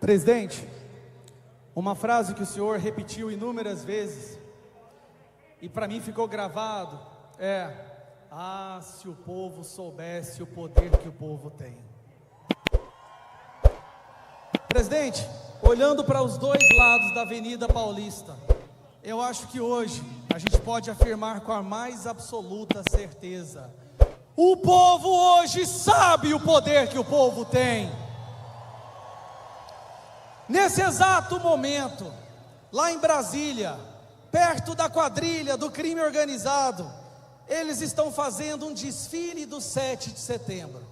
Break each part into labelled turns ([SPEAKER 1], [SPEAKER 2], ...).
[SPEAKER 1] Presidente, uma frase que o senhor repetiu inúmeras vezes e para mim ficou gravado é: ah, se o povo soubesse o poder que o povo tem. Presidente, olhando para os dois lados da Avenida Paulista, eu acho que hoje a gente pode afirmar com a mais absoluta certeza: o povo hoje sabe o poder que o povo tem. Nesse exato momento, lá em Brasília, perto da quadrilha do crime organizado, eles estão fazendo um desfile do 7 de setembro.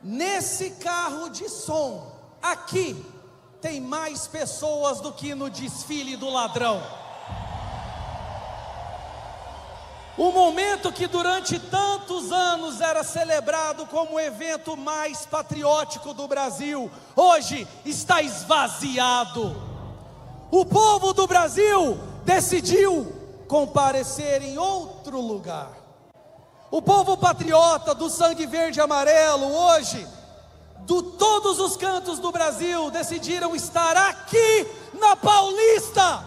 [SPEAKER 1] Nesse carro de som, aqui, tem mais pessoas do que no desfile do ladrão. O momento que durante tantos anos era celebrado como o evento mais patriótico do Brasil, hoje está esvaziado. O povo do Brasil decidiu comparecer em outro lugar. O povo patriota do sangue verde e amarelo hoje, de todos os cantos do Brasil, decidiram estar aqui na Paulista,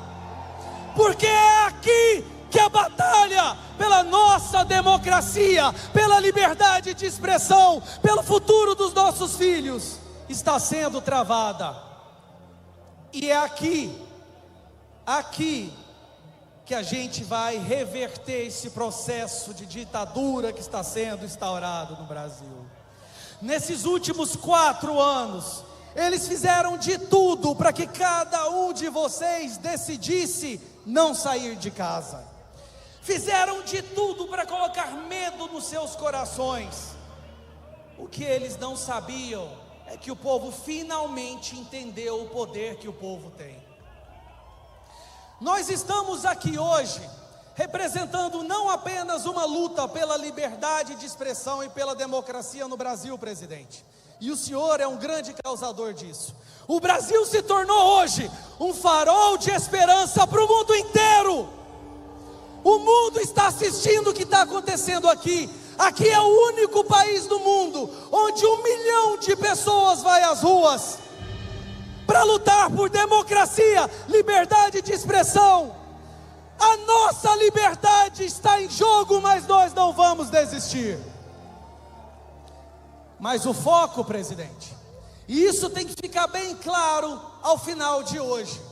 [SPEAKER 1] porque é aqui que a batalha pela nossa democracia, pela liberdade de expressão, pelo futuro dos nossos filhos, está sendo travada. E é aqui que a gente vai reverter esse processo de ditadura que está sendo instaurado no Brasil. Nesses últimos 4 anos, eles fizeram de tudo para que cada um de vocês decidisse não sair de casa. Fizeram de tudo para colocar medo nos seus corações. O que eles não sabiam é que o povo finalmente entendeu o poder que o povo tem. Nós estamos aqui hoje representando não apenas uma luta pela liberdade de expressão e pela democracia no Brasil, presidente. E o senhor é um grande causador disso. O Brasil se tornou hoje um farol de esperança para o mundo inteiro. O mundo está assistindo o que está acontecendo aqui. Aqui é o único país do mundo onde 1 milhão de pessoas vai às ruas para lutar por democracia, liberdade de expressão. A nossa liberdade está em jogo, mas nós não vamos desistir. Mas o foco, presidente, e isso tem que ficar bem claro ao final de hoje.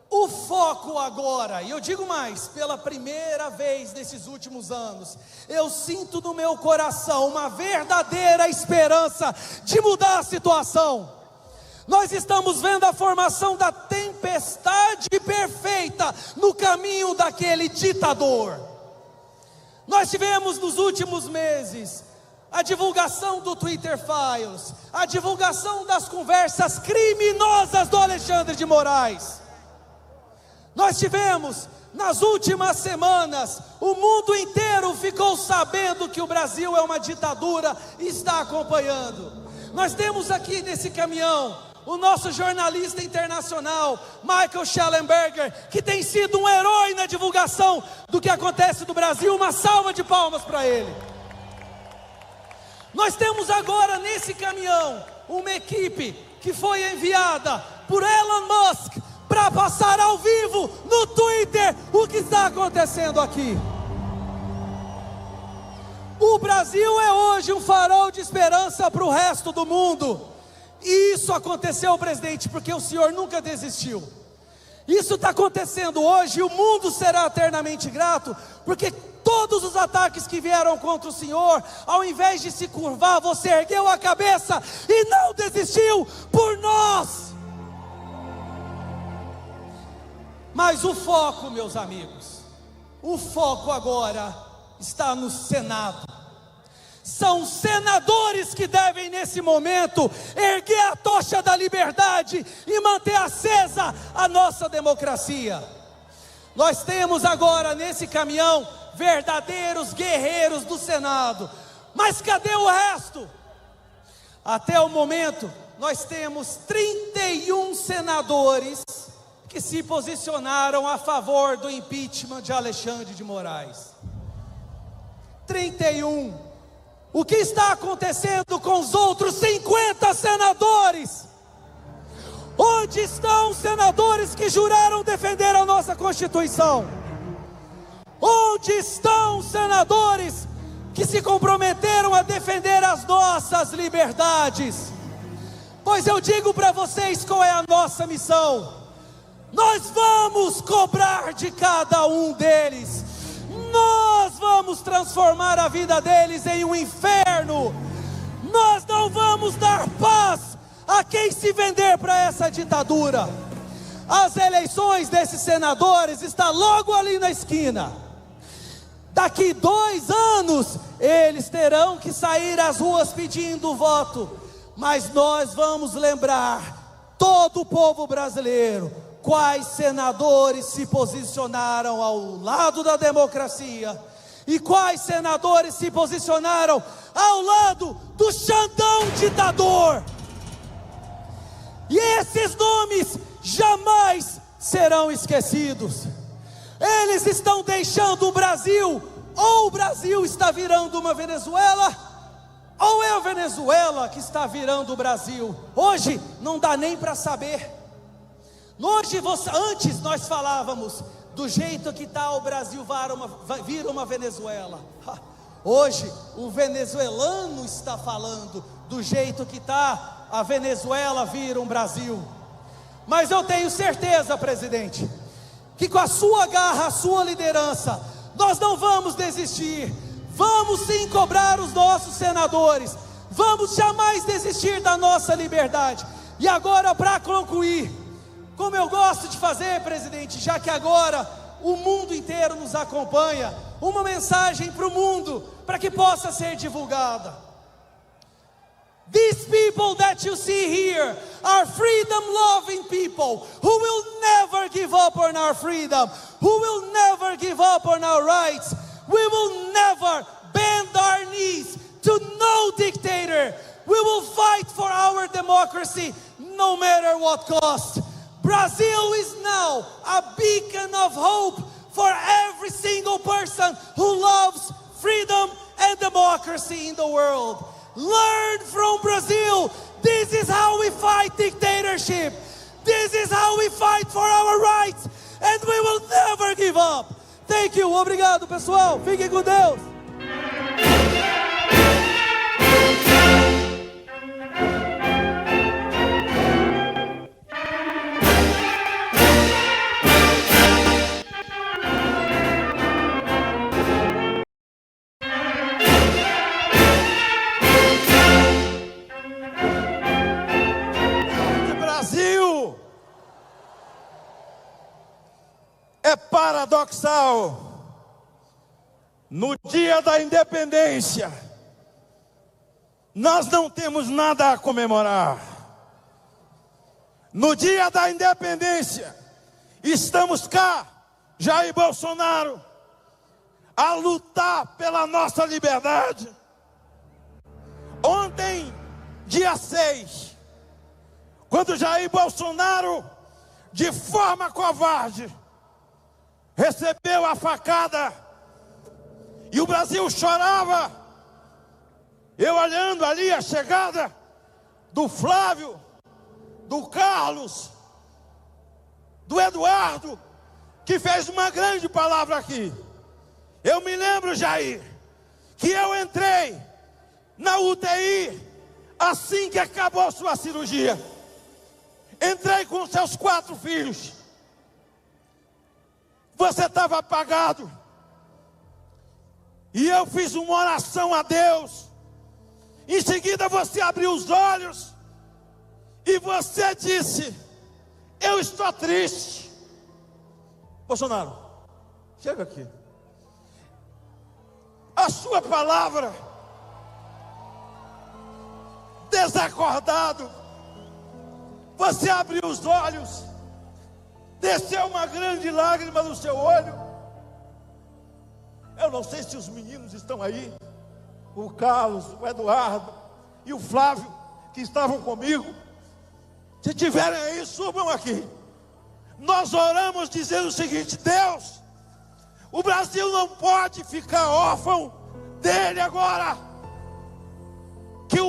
[SPEAKER 1] O foco agora, e eu digo mais, pela primeira vez nesses últimos anos, eu sinto no meu coração uma verdadeira esperança de mudar a situação. Nós estamos vendo a formação da tempestade perfeita no caminho daquele ditador. Nós tivemos nos últimos meses a divulgação do Twitter Files, a divulgação das conversas criminosas do Alexandre de Moraes. Nós tivemos, nas últimas semanas, o mundo inteiro ficou sabendo que o Brasil é uma ditadura e está acompanhando. Nós temos aqui nesse caminhão o nosso jornalista internacional, Michael Shellenberger, que tem sido um herói na divulgação do que acontece no Brasil. Uma salva de palmas para ele. Nós temos agora nesse caminhão uma equipe que foi enviada por Elon Musk para passar ao vivo no Twitter o que está acontecendo aqui. O Brasil é hoje um farol de esperança para o resto do mundo. E isso aconteceu, presidente, porque o senhor nunca desistiu. Isso está acontecendo hoje e o mundo será eternamente grato, porque todos os ataques que vieram contra o senhor, ao invés de se curvar, você ergueu a cabeça e não desistiu por nós. Mas o foco, meus amigos, o foco agora está no Senado. São senadores que devem nesse momento erguer a tocha da liberdade e manter acesa a nossa democracia. Nós temos agora nesse caminhão verdadeiros guerreiros do Senado. Mas cadê o resto? Até o momento nós temos 31 senadores que se posicionaram a favor do impeachment de Alexandre de Moraes. 31. O que está acontecendo com os outros 50 senadores? Onde estão os senadores que juraram defender a nossa Constituição? Onde estão os senadores que se comprometeram a defender as nossas liberdades? Pois eu digo para vocês qual é a nossa missão. Nós vamos cobrar de cada um deles. Nós vamos transformar a vida deles em um inferno. Nós não vamos dar paz a quem se vender para essa ditadura. As eleições desses senadores estão logo ali na esquina. Daqui 2 anos, eles terão que sair às ruas pedindo voto. Mas nós vamos lembrar todo o povo brasileiro quais senadores se posicionaram ao lado da democracia e quais senadores se posicionaram ao lado do Xandão ditador. E esses nomes jamais serão esquecidos. Eles estão deixando o Brasil, ou o Brasil está virando uma Venezuela, ou é a Venezuela que está virando o Brasil. Hoje não dá nem para saber. Antes nós falávamos do jeito que está o Brasil vira uma Venezuela. Hoje o venezuelano está falando do jeito que está a Venezuela vira um Brasil. Mas eu tenho certeza, presidente, que com a sua garra, a sua liderança, nós não vamos desistir. Vamos sim cobrar os nossos senadores. Vamos jamais desistir da nossa liberdade. E agora, para concluir, como eu gosto de fazer, presidente, já que agora o mundo inteiro nos acompanha, uma mensagem para o mundo, para que possa ser divulgada. These people that you see here are freedom-loving people who will never give up on our freedom, who will never give up on our rights. We will never bend our knees to no dictator. We will fight for our democracy no matter what cost. Brazil is now a beacon of hope for every single person who loves freedom and democracy in the world. Learn from Brazil. This is how we fight dictatorship. This is how we fight for our rights. And we will never give up. Thank you. Obrigado, pessoal. Fiquem com Deus.
[SPEAKER 2] É paradoxal. No dia da independência, nós não temos nada a comemorar. No dia da independência, estamos cá, Jair Bolsonaro, a lutar pela nossa liberdade. Ontem, dia 6, quando Jair Bolsonaro, de forma covarde, recebeu a facada e o Brasil chorava, eu olhando ali a chegada do Flávio, do Carlos, do Eduardo, que fez uma grande palavra aqui. Eu me lembro, Jair, que eu entrei na UTI assim que acabou sua cirurgia. Entrei com seus 4 filhos. Você estava apagado. E eu fiz uma oração a Deus. Em seguida você abriu os olhos e você disse: eu estou triste. Bolsonaro, chega aqui. A sua palavra, desacordado, você abriu os olhos, desceu uma grande lágrima no seu olho. Eu não sei se os meninos estão aí, o Carlos, o Eduardo e o Flávio, que estavam comigo. Se tiverem aí, subam aqui. Nós oramos dizendo o seguinte: Deus, o Brasil não pode ficar órfão dele agora.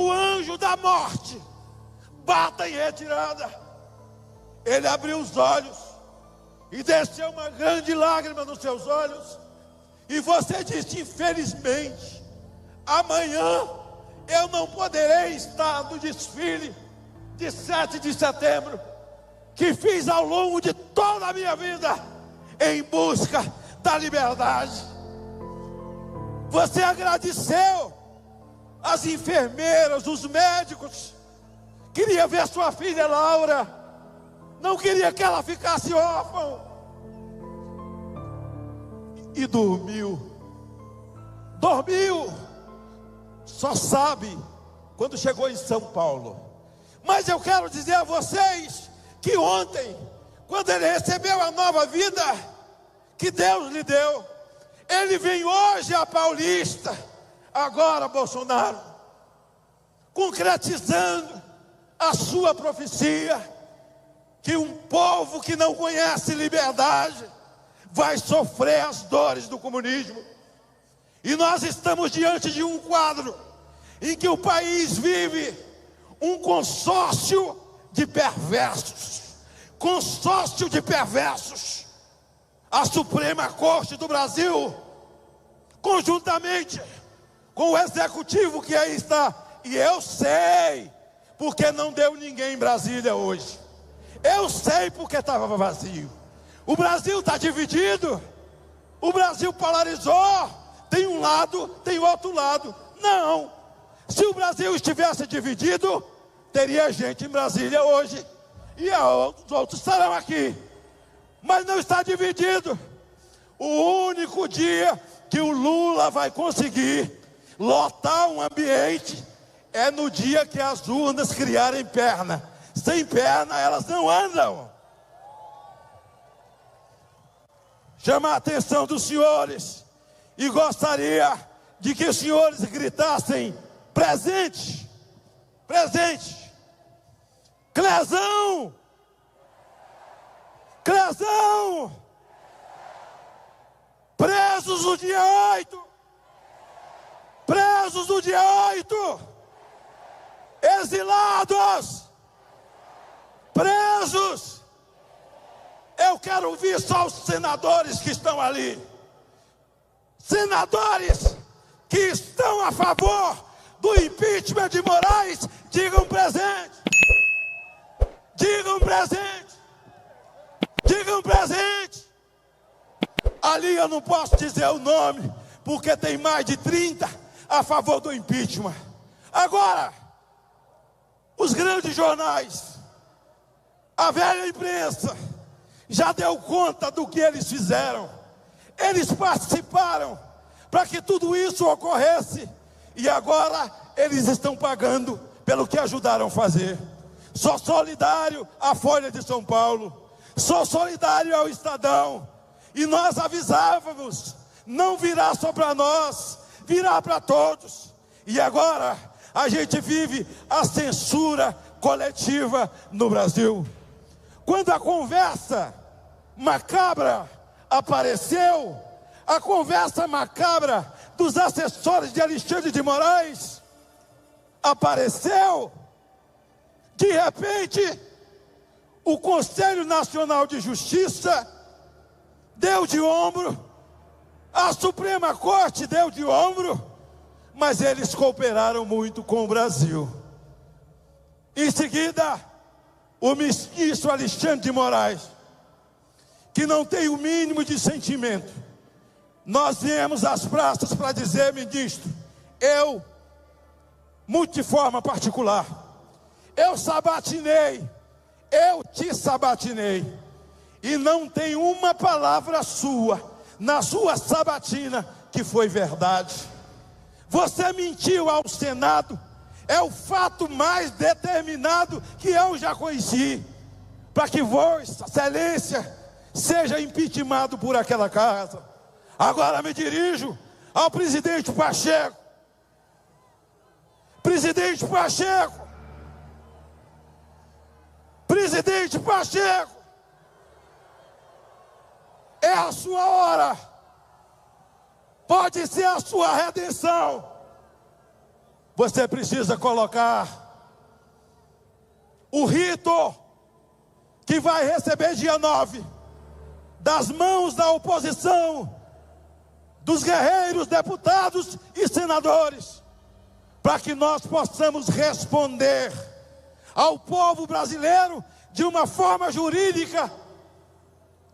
[SPEAKER 2] o anjo da morte bata em retirada. Ele abriu os olhos e desceu uma grande lágrima nos seus olhos. E você disse: infelizmente, amanhã eu não poderei estar no desfile de 7 de setembro, que fiz ao longo de toda a minha vida em busca da liberdade. Você agradeceu as enfermeiras, os médicos, queria ver sua filha Laura, não queria que ela ficasse órfã, e dormiu, só sabe quando chegou em São Paulo. Mas eu quero dizer a vocês que ontem, quando ele recebeu a nova vida que Deus lhe deu, ele vem hoje a Paulista, agora Bolsonaro, concretizando a sua profecia, que um povo que não conhece liberdade vai sofrer as dores do comunismo. E nós estamos diante de um quadro em que o país vive um consórcio de perversos. Consórcio de perversos. A Suprema Corte do Brasil, conjuntamente com o Executivo que aí está, e eu sei porque não deu ninguém em Brasília hoje, eu sei porque estava vazio. O Brasil está dividido, o Brasil polarizou, tem um lado, tem outro lado. Não, se o Brasil estivesse dividido, teria gente em Brasília hoje, e os outros estarão aqui. Mas não está dividido. O único dia que o Lula vai conseguir lotar um ambiente é no dia que as urnas criarem perna. Sem perna elas não andam. Chamar a atenção dos senhores, e gostaria de que os senhores gritassem: presente, presente. Clezão, Clezão, presos no dia 8, presos no dia 8, exilados, presos. Eu quero ouvir só os senadores que estão ali, senadores que estão a favor do impeachment de Moraes, digam presente, digam presente, digam presente. Ali eu não posso dizer o nome, porque tem mais de 30 a favor do impeachment. Agora, os grandes jornais, a velha imprensa, já deu conta do que eles fizeram. Eles participaram para que tudo isso ocorresse, e agora eles estão pagando pelo que ajudaram a fazer. Sou solidário à Folha de São Paulo, sou solidário ao Estadão, e nós avisávamos: não virá só para nós, virá para todos. E agora a gente vive a censura coletiva no Brasil. Quando a conversa macabra apareceu, a conversa macabra dos assessores de Alexandre de Moraes apareceu, de repente o Conselho Nacional de Justiça deu de ombro, a Suprema Corte deu de ombro, mas eles cooperaram muito com o Brasil. Em seguida, o ministro Alexandre de Moraes, que não tem o mínimo de sentimento, nós viemos às praças para dizer: ministro, eu, muito de forma particular, eu sabatinei, eu te sabatinei, e não tem uma palavra sua na sua sabatina que foi verdade. Você mentiu ao Senado, é o fato mais determinado que eu já conheci, para que Vossa Excelência seja impeachmentado por aquela casa. Agora me dirijo ao presidente Pacheco. Presidente Pacheco, presidente Pacheco, é a sua hora, pode ser a sua redenção. você precisa colocar o rito que vai receber dia 9, das mãos da oposição, dos guerreiros, deputados e senadores, para que nós possamos responder ao povo brasileiro de uma forma jurídica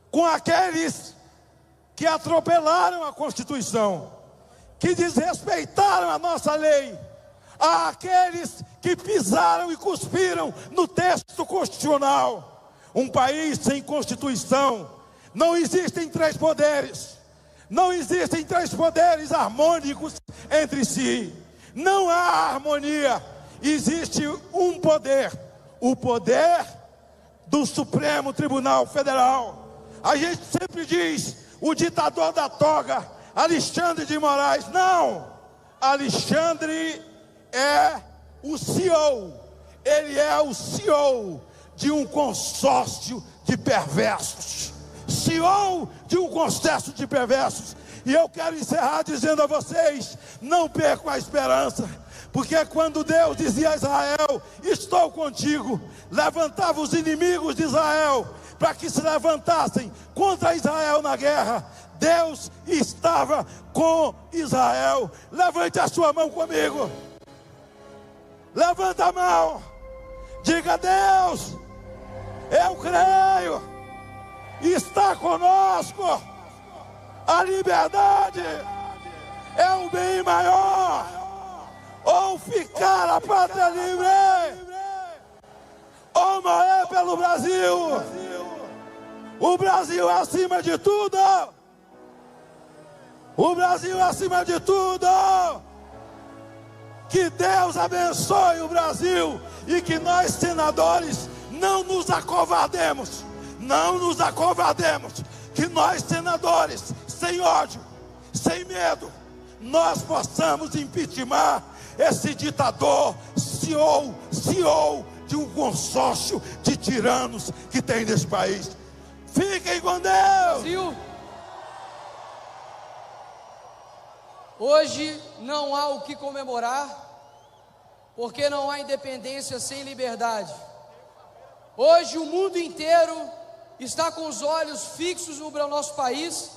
[SPEAKER 2] com aqueles que atropelaram a Constituição, que desrespeitaram a nossa lei, àqueles que pisaram e cuspiram no texto constitucional. Um país sem Constituição, não existem três poderes, não existem três poderes harmônicos entre si, não há harmonia, existe um poder, o poder do Supremo Tribunal Federal. A gente sempre diz, o ditador da toga, Alexandre de Moraes. Não, Alexandre é o CEO, ele é o CEO de um consórcio de perversos, CEO de um consórcio de perversos. E eu quero encerrar dizendo a vocês, não percam a esperança, porque quando Deus dizia a Israel, estou contigo, levantava os inimigos de Israel, para que se levantassem contra Israel na guerra, Deus estava com Israel. Levante a sua mão comigo, levanta a mão, diga: Deus, eu creio, está conosco, a liberdade é o bem maior, ou ficar a pátria livre, ou morrer pelo Brasil. O Brasil é acima de tudo, o Brasil é acima de tudo. Que Deus abençoe o Brasil e que nós, senadores, não nos acovardemos, não nos acovardemos, que nós, senadores, sem ódio, sem medo, nós possamos impeachment esse ditador, CEO de um consórcio de tiranos que tem nesse país. Fiquem com Deus.
[SPEAKER 3] Brasil, hoje não há o que comemorar, porque não há independência sem liberdade. Hoje o mundo inteiro está com os olhos fixos no nosso país,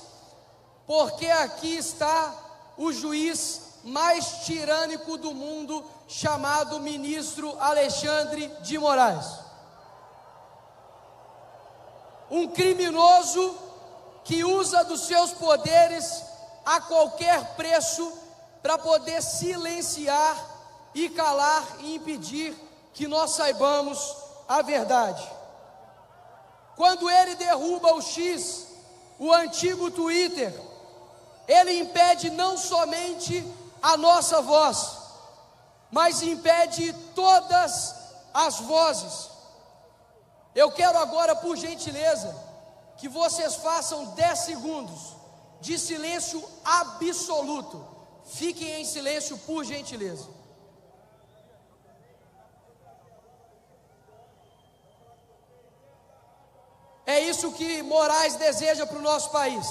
[SPEAKER 3] porque aqui está o juiz mais tirânico do mundo, chamado ministro Alexandre de Moraes. Um criminoso que usa dos seus poderes a qualquer preço para poder silenciar e calar e impedir que nós saibamos a verdade. Quando ele derruba o X, o antigo Twitter, ele impede não somente a nossa voz, mas impede todas as vozes. Eu quero agora, por gentileza, que vocês façam 10 segundos de silêncio absoluto. Fiquem em silêncio, por gentileza. É isso que Moraes deseja para o nosso país.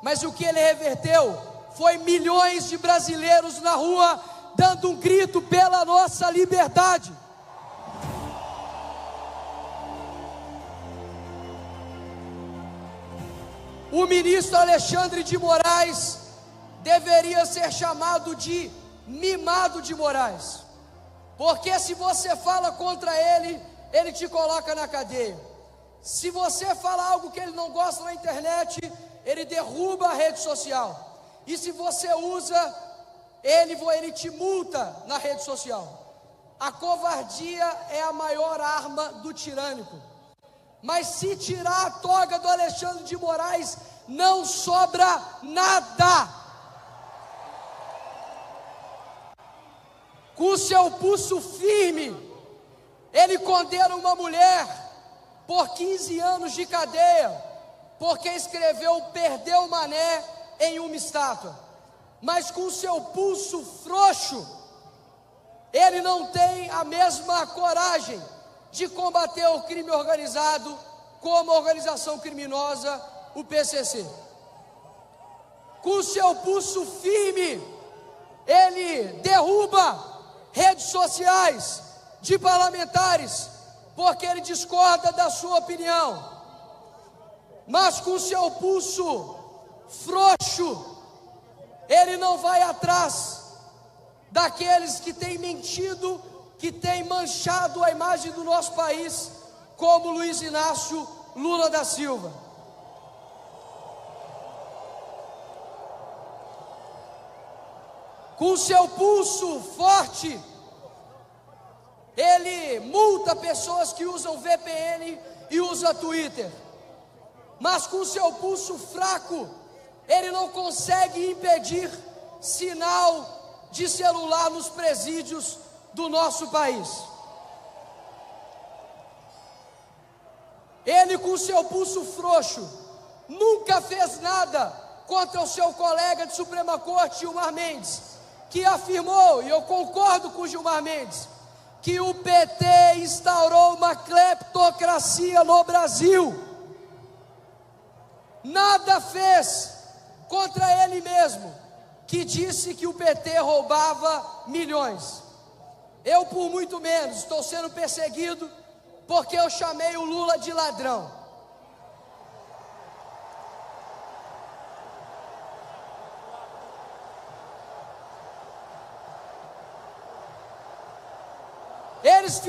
[SPEAKER 3] Mas o que ele reverteu foi milhões de brasileiros na rua dando um grito pela nossa liberdade. O ministro Alexandre de Moraes deveria ser chamado de mimado de Moraes, porque se você fala contra ele, ele te coloca na cadeia. Se você fala algo que ele não gosta na internet, ele derruba a rede social. E se você usa, ele te multa na rede social. A covardia é a maior arma do tirânico. Mas se tirar a toga do Alexandre de Moraes, não sobra nada. Com o seu pulso firme, ele condena uma mulher por 15 anos de cadeia, porque escreveu "perdeu o mané" em uma estátua. Mas com o seu pulso frouxo, ele não tem a mesma coragem de combater o crime organizado como a organização criminosa, o PCC. Com o seu pulso firme, ele derruba redes sociais de parlamentares, porque ele discorda da sua opinião, mas com seu pulso frouxo, ele não vai atrás daqueles que têm mentido, que têm manchado a imagem do nosso país, como Luiz Inácio Lula da Silva. Com seu pulso forte, ele multa pessoas que usam VPN e usam Twitter, mas com seu pulso fraco, ele não consegue impedir sinal de celular nos presídios do nosso país. Ele, com seu pulso frouxo, nunca fez nada contra o seu colega de Suprema Corte, Gilmar Mendes, que afirmou, e eu concordo com Gilmar Mendes, que o PT instaurou uma cleptocracia no Brasil. Nada fez contra ele mesmo, que disse que o PT roubava milhões. Eu, por muito menos, estou sendo perseguido porque eu chamei o Lula de ladrão. Eles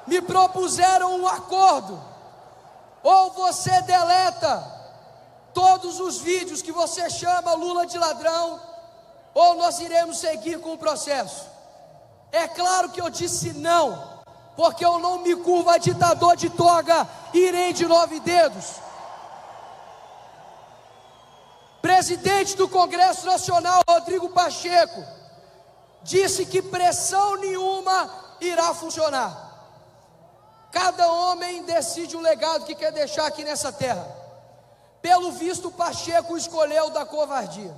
[SPEAKER 3] me propuseram um acordo: ou você deleta todos os vídeos que você chama Lula de ladrão, ou nós iremos seguir com o processo. É claro que eu disse não, porque eu não me curvo a ditador de toga e nem de 9 dedos. Presidente do Congresso Nacional, Rodrigo Pacheco, disse que pressão nenhuma irá funcionar. Cada homem decide o legado que quer deixar aqui nessa terra. Pelo visto, Pacheco escolheu da covardia.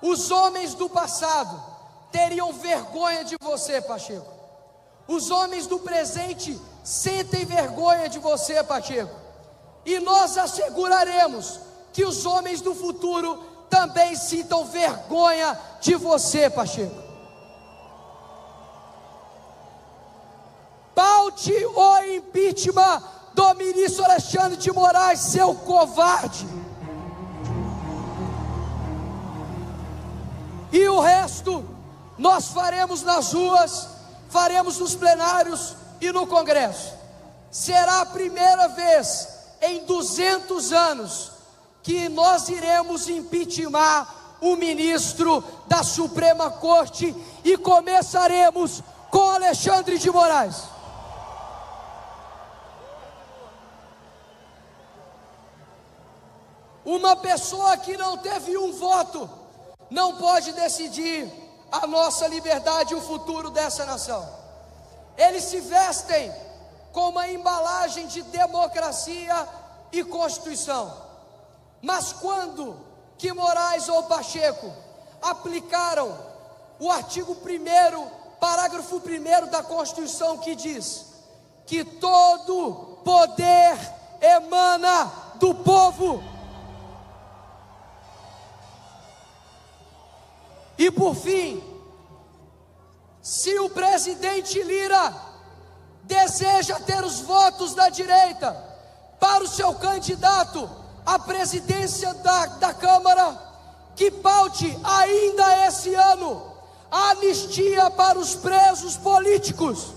[SPEAKER 3] Os homens do passado teriam vergonha de você, Pacheco. Os homens do presente sentem vergonha de você, Pacheco. E nós asseguraremos que os homens do futuro também sintam vergonha de você, Pacheco. Paute o impeachment do ministro Alexandre de Moraes, seu covarde. E o resto nós faremos nas ruas, faremos nos plenários e no Congresso. Será a primeira vez em 200 anos que nós iremos impeachment o ministro da Suprema Corte, e começaremos com Alexandre de Moraes. Uma pessoa que não teve um voto não pode decidir a nossa liberdade e o futuro dessa nação. Eles se vestem com uma embalagem de democracia e Constituição. Mas quando que Moraes ou Pacheco aplicaram o artigo 1º, parágrafo 1º da Constituição, que diz que todo poder emana do povo? E por fim, se o presidente Lira deseja ter os votos da direita para o seu candidato à presidência da Câmara, que paute ainda esse ano a anistia para os presos políticos.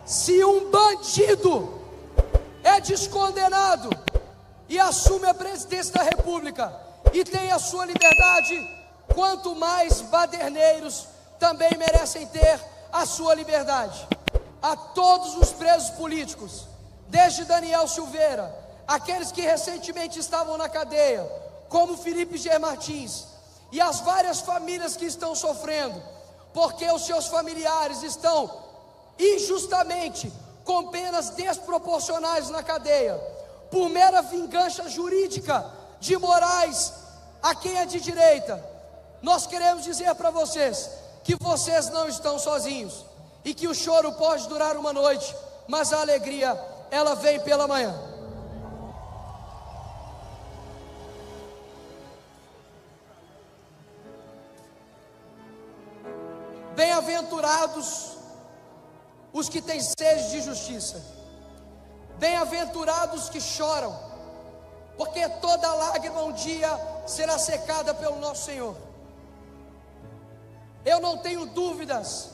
[SPEAKER 3] Se um bandido é descondenado e assume a presidência da República e tem a sua liberdade, quanto mais baderneiros também merecem ter a sua liberdade. A todos os presos políticos, desde Daniel Silveira, aqueles que recentemente estavam na cadeia, como Felipe G. Martins, e as várias famílias que estão sofrendo, porque os seus familiares estão injustamente com penas desproporcionais na cadeia, por mera vingança jurídica de Moraes, a quem é de direita. Nós queremos dizer para vocês que vocês não estão sozinhos, e que o choro pode durar uma noite, mas a alegria, ela vem pela manhã. Bem-aventurados os que têm sede de justiça. Bem-aventurados que choram, porque toda lágrima um dia será secada pelo nosso Senhor. Eu não tenho dúvidas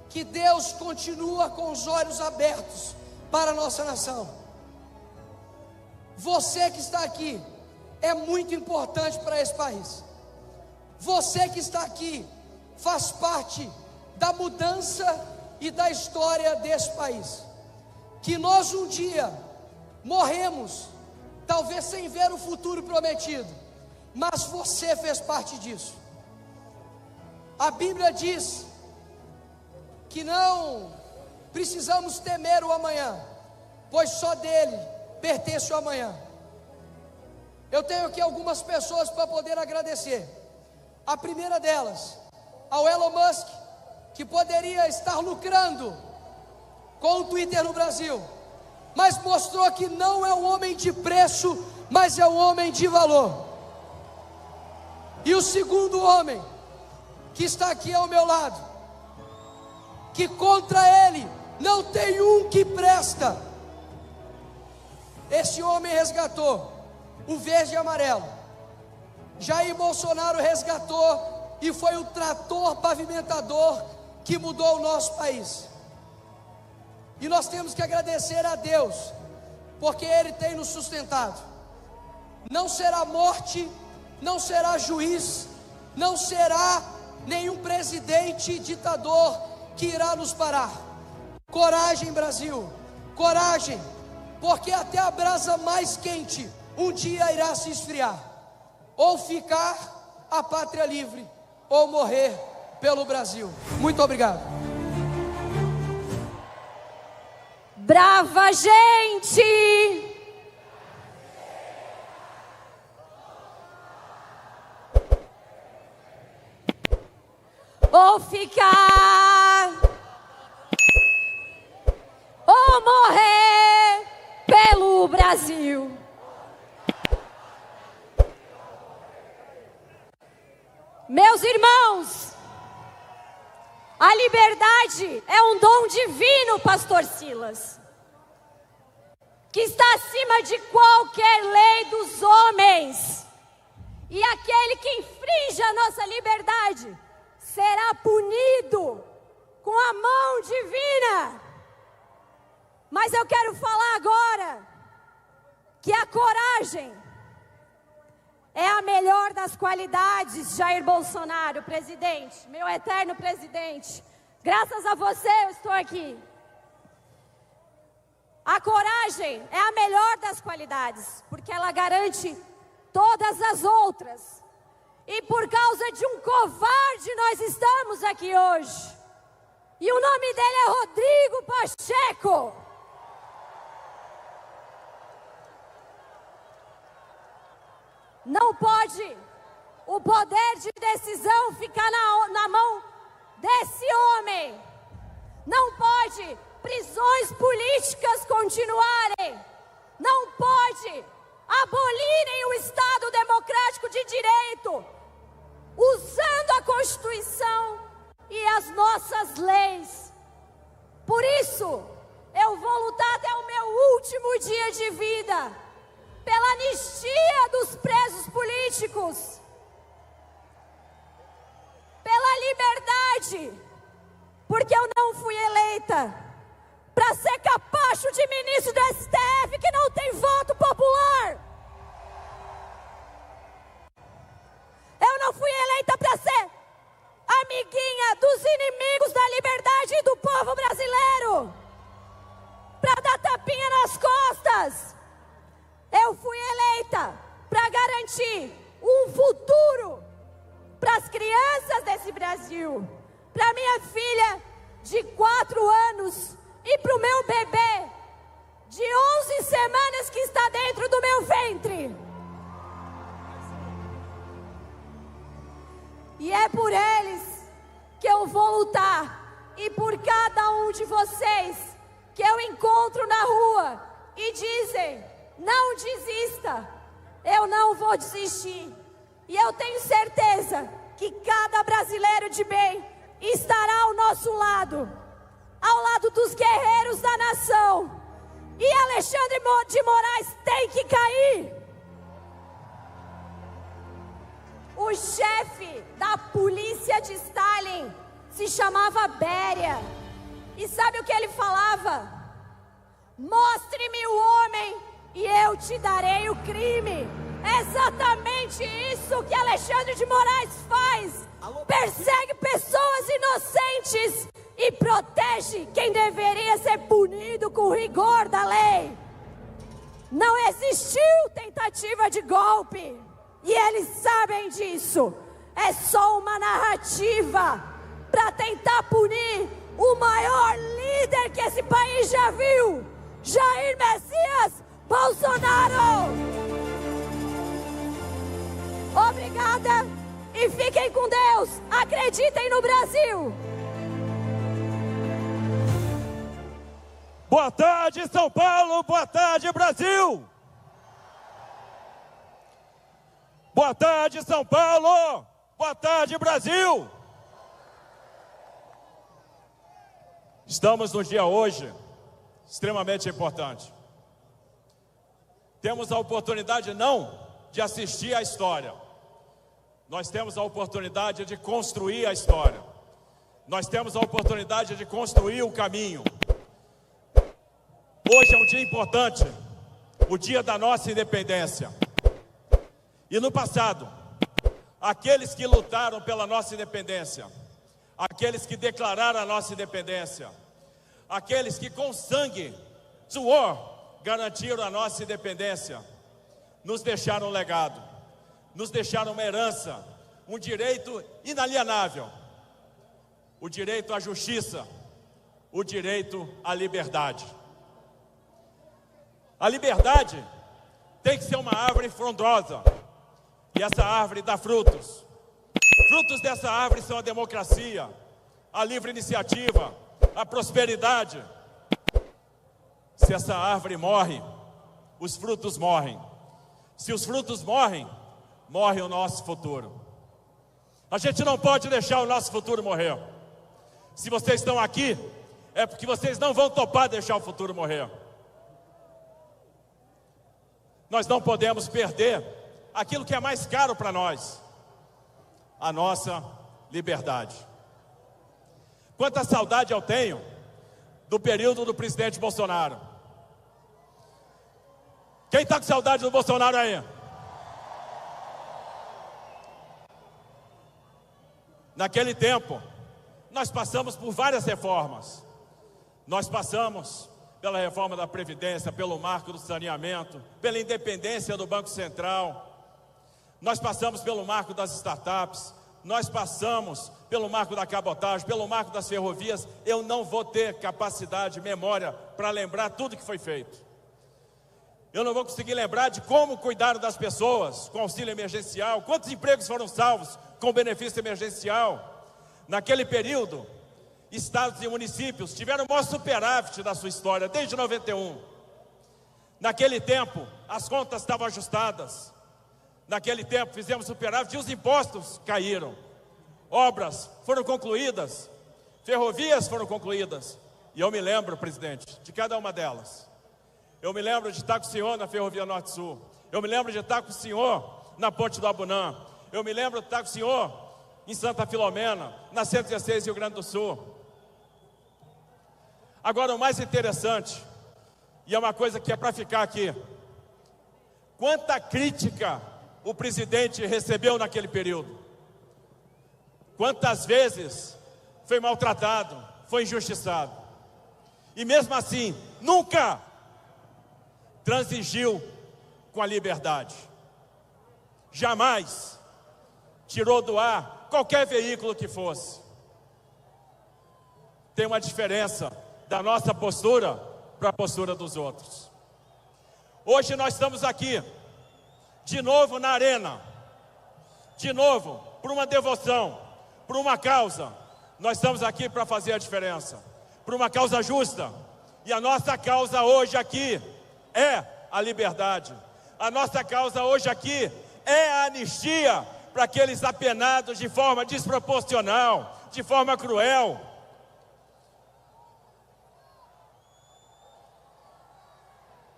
[SPEAKER 3] que Deus continua com os olhos abertos para a nossa nação. Você que está aqui é muito importante para esse país. Você que está aqui faz parte da mudança e da história desse país. Que nós um dia morremos, talvez sem ver o futuro prometido, mas você fez parte disso. A Bíblia diz que não precisamos temer o amanhã, pois só dele pertence o amanhã. Eu tenho aqui algumas pessoas para poder agradecer. A primeira delas, ao Elon Musk, que poderia estar lucrando com o Twitter no Brasil, mas mostrou que não é um homem de preço, mas é um homem de valor. E o segundo homem, que está aqui ao meu lado, que contra ele não tem um que presta. Esse homem resgatou o verde e amarelo. Jair Bolsonaro resgatou e foi o trator pavimentador que mudou o nosso país. E nós temos que agradecer a Deus, porque Ele tem nos sustentado. Não será morte, não será juiz, não será nenhum presidente ditador que irá nos parar. Coragem, Brasil, coragem, porque até a brasa mais quente um dia irá se esfriar. Ou ficar a pátria livre, ou morrer pelo Brasil. Muito obrigado.
[SPEAKER 4] Brava, gente! Ou ficar, ou morrer pelo Brasil. Meus irmãos, a liberdade é um dom divino, pastor Silas, que está acima de qualquer lei dos homens. E aquele que infringe a nossa liberdade será punido com a mão divina. Mas eu quero falar agora que a coragem é a melhor das qualidades, Jair Bolsonaro, presidente, meu eterno presidente. Graças a você eu estou aqui. A coragem é a melhor das qualidades, porque ela garante todas as outras. E por causa de um covarde nós estamos aqui hoje. E o nome dele é Rodrigo Pacheco. Não pode o poder de decisão ficar na mão desse homem. Não pode prisões políticas continuarem. Não pode abolirem o Estado democrático de direito, usando a Constituição e as nossas leis. Por isso, eu vou lutar até o meu último dia de vida pela anistia dos presos políticos, pela liberdade, porque eu não fui eleita para ser capacho de ministro do STF que não tem voto popular. Eu não fui eleita para ser amiguinha dos inimigos da liberdade e do povo brasileiro, para dar tapinha nas costas. Eu fui eleita para garantir um futuro para as crianças desse Brasil, para minha filha de 4 anos e para o meu bebê de 11 semanas que está dentro do meu ventre. E é por eles que eu vou lutar, e por cada um de vocês que eu encontro na rua e dizem: não desista, eu não vou desistir. E eu tenho certeza que cada brasileiro de bem estará ao nosso lado, ao lado dos guerreiros da nação. E Alexandre de Moraes tem que cair. O chefe da polícia de Stalin se chamava Beria. E sabe o que ele falava? Mostre-me o homem e eu te darei o crime. É exatamente isso que Alexandre de Moraes faz. Persegue pessoas inocentes e protege quem deveria ser punido com rigor da lei. Não existiu tentativa de golpe. E eles sabem disso. É só uma narrativa para tentar punir o maior líder que esse país já viu, Jair Messias Bolsonaro. Obrigada e fiquem com Deus. Acreditem no Brasil.
[SPEAKER 2] Boa tarde, São Paulo. Boa tarde, Brasil. Boa tarde, São Paulo. Boa tarde, Brasil. Estamos num dia hoje extremamente importante. Temos a oportunidade não de assistir à história. Nós temos a oportunidade de construir a história. Nós temos a oportunidade de construir o caminho. Hoje é um dia importante, o dia da nossa independência. E no passado, aqueles que lutaram pela nossa independência, aqueles que declararam a nossa independência, aqueles que com sangue, suor, garantiram a nossa independência, nos deixaram um legado, nos deixaram uma herança, um direito inalienável, o direito à justiça, o direito à liberdade. A liberdade tem que ser uma árvore frondosa, e essa árvore dá frutos. Frutos dessa árvore são a democracia, a livre iniciativa, a prosperidade. Se essa árvore morre, os frutos morrem. Se os frutos morrem, morre o nosso futuro. A gente não pode deixar o nosso futuro morrer. Se vocês estão aqui, é porque vocês não vão topar deixar o futuro morrer. Nós não podemos perder aquilo que é mais caro para nós, a nossa liberdade. Quanta saudade eu tenho do período do presidente Bolsonaro. Quem está com saudade do Bolsonaro aí? Naquele tempo, nós passamos por várias reformas. Nós passamos pela reforma da Previdência, pelo marco do saneamento, pela independência do Banco Central. Nós passamos pelo marco das startups, nós passamos pelo marco da cabotagem, pelo marco das ferrovias. Eu não vou ter capacidade, memória para lembrar tudo que foi feito. Eu não vou conseguir lembrar de como cuidaram das pessoas com auxílio emergencial, quantos empregos foram salvos com benefício emergencial. Naquele período, estados e municípios tiveram o maior superávit da sua história, desde 91. Naquele tempo, as contas estavam ajustadas. Naquele tempo, fizemos superávit e os impostos caíram. Obras foram concluídas, ferrovias foram concluídas. E eu me lembro, presidente, de cada uma delas. Eu me lembro de estar com o senhor na Ferrovia Norte-Sul. Eu me lembro de estar com o senhor na Ponte do Abunã. Eu me lembro de estar com o senhor em Santa Filomena, na 116 Rio Grande do Sul. Agora, o mais interessante, e é uma coisa que é para ficar aqui: quanta crítica o presidente recebeu naquele período. Quantas vezes foi maltratado, foi injustiçado. E mesmo assim, nunca transigiu com a liberdade. Jamais tirou do ar qualquer veículo que fosse. Tem uma diferença da nossa postura para a postura dos outros. Hoje nós estamos aqui, de novo na arena, de novo, por uma devoção, por uma causa. Nós estamos aqui para fazer a diferença, por uma causa justa. E a nossa causa hoje aqui é a liberdade. A nossa causa hoje aqui é a anistia para aqueles apenados de forma desproporcional. de forma cruel.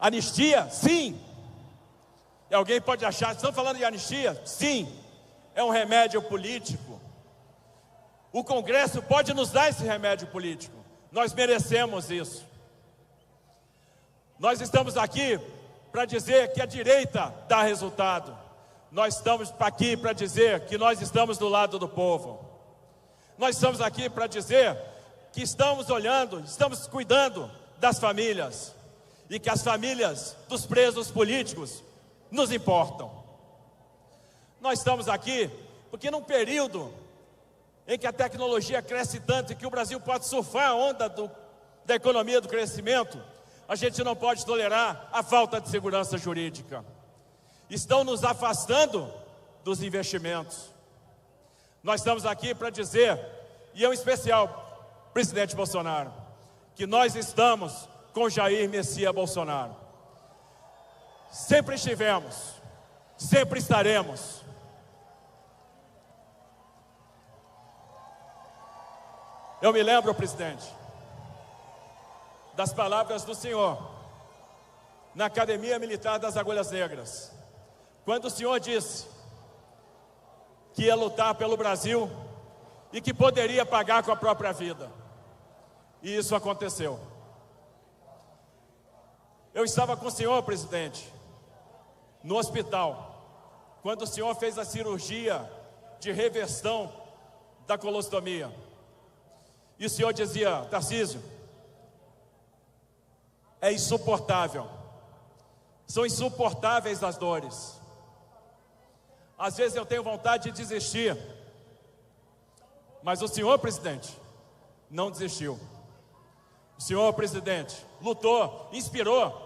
[SPEAKER 2] Anistia? Sim. E alguém pode achar, estão falando de anistia? Sim. É um remédio político. O Congresso pode nos dar esse remédio político. Nós merecemos isso. Nós estamos aqui para dizer que a direita dá resultado. Nós estamos aqui para dizer que nós estamos do lado do povo. Nós estamos aqui para dizer que estamos olhando, estamos cuidando das famílias. E que as famílias dos presos políticos nos importam. Nós estamos aqui porque num período em que a tecnologia cresce tanto e que o Brasil pode surfar a onda da economia do crescimento, a gente não pode tolerar a falta de segurança jurídica. Estão nos afastando dos investimentos. Nós estamos aqui para dizer, e eu em especial, presidente Bolsonaro, que nós estamos com Jair Messias Bolsonaro. Sempre estivemos, sempre estaremos. Eu me lembro, presidente, das palavras do senhor na Academia Militar das Agulhas Negras, quando o senhor disse que ia lutar pelo Brasil e que poderia pagar com a própria vida. E isso aconteceu. Eu estava com o senhor, presidente, no hospital, quando o senhor fez a cirurgia de reversão da colostomia. E o senhor dizia: Tarcísio, é insuportável, são insuportáveis as dores. Às vezes eu tenho vontade de desistir, mas o senhor, presidente, não desistiu. O senhor, presidente, lutou, inspirou.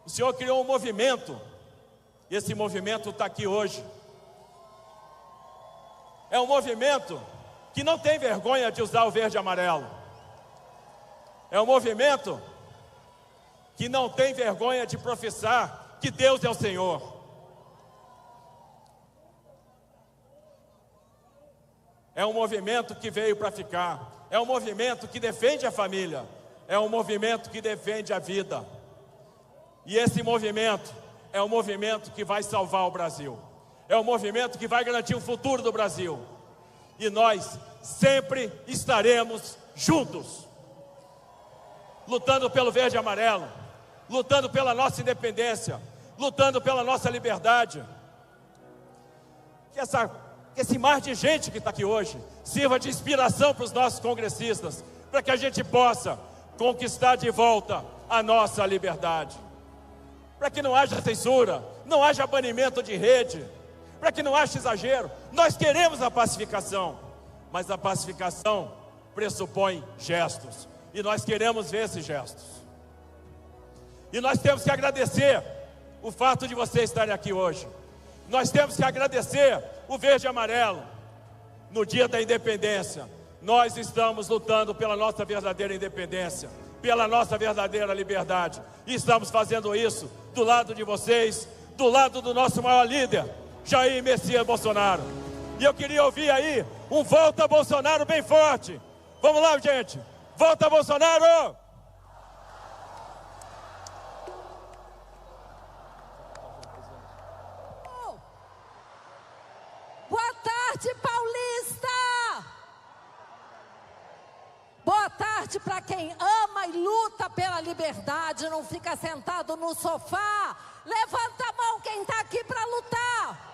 [SPEAKER 2] O senhor criou um movimento, e esse movimento está aqui hoje. É um movimento que não tem vergonha de usar o verde e amarelo. É um movimento que não tem vergonha de professar que Deus é o Senhor. É um movimento que veio para ficar. É um movimento que defende a família. É um movimento que defende a vida. E esse movimento é um movimento que vai salvar o Brasil. É um movimento que vai garantir o futuro do Brasil. E nós sempre estaremos juntos, lutando pelo verde e amarelo, lutando pela nossa independência, lutando pela nossa liberdade. Que esse mar de gente que está aqui hoje sirva de inspiração para os nossos congressistas, para que a gente possa conquistar de volta a nossa liberdade, para que não haja censura, não haja banimento de rede, para que não haja exagero. Nós queremos a pacificação, mas a pacificação pressupõe gestos, e nós queremos ver esses gestos. E nós temos que agradecer o fato de vocês estarem aqui hoje. Nós temos que agradecer o verde e amarelo. No dia da independência, nós estamos lutando pela nossa verdadeira independência, pela nossa verdadeira liberdade, e estamos fazendo isso do lado de vocês, do lado do nosso maior líder, Jair Messias Bolsonaro. E eu queria ouvir aí um volta Bolsonaro bem forte. Vamos lá, gente, volta Bolsonaro!
[SPEAKER 5] Boa tarde, Paulista! Boa tarde para quem ama e luta pela liberdade, não fica sentado no sofá. Levanta a mão quem está aqui para lutar.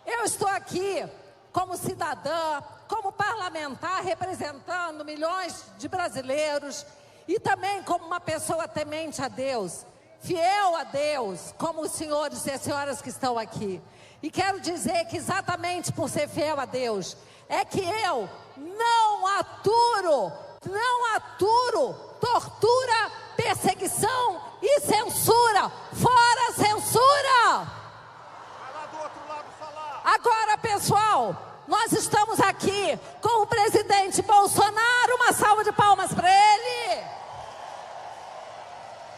[SPEAKER 5] Eu estou aqui como cidadã, como parlamentar, representando milhões de brasileiros e também como uma pessoa temente a Deus, fiel a Deus, como os senhores e as senhoras que estão aqui. E quero dizer que exatamente por ser fiel a Deus, é que eu não aturo tortura, perseguição e censura. Fora censura! Agora, pessoal, nós estamos aqui com o presidente Bolsonaro. Uma salva de palmas para ele.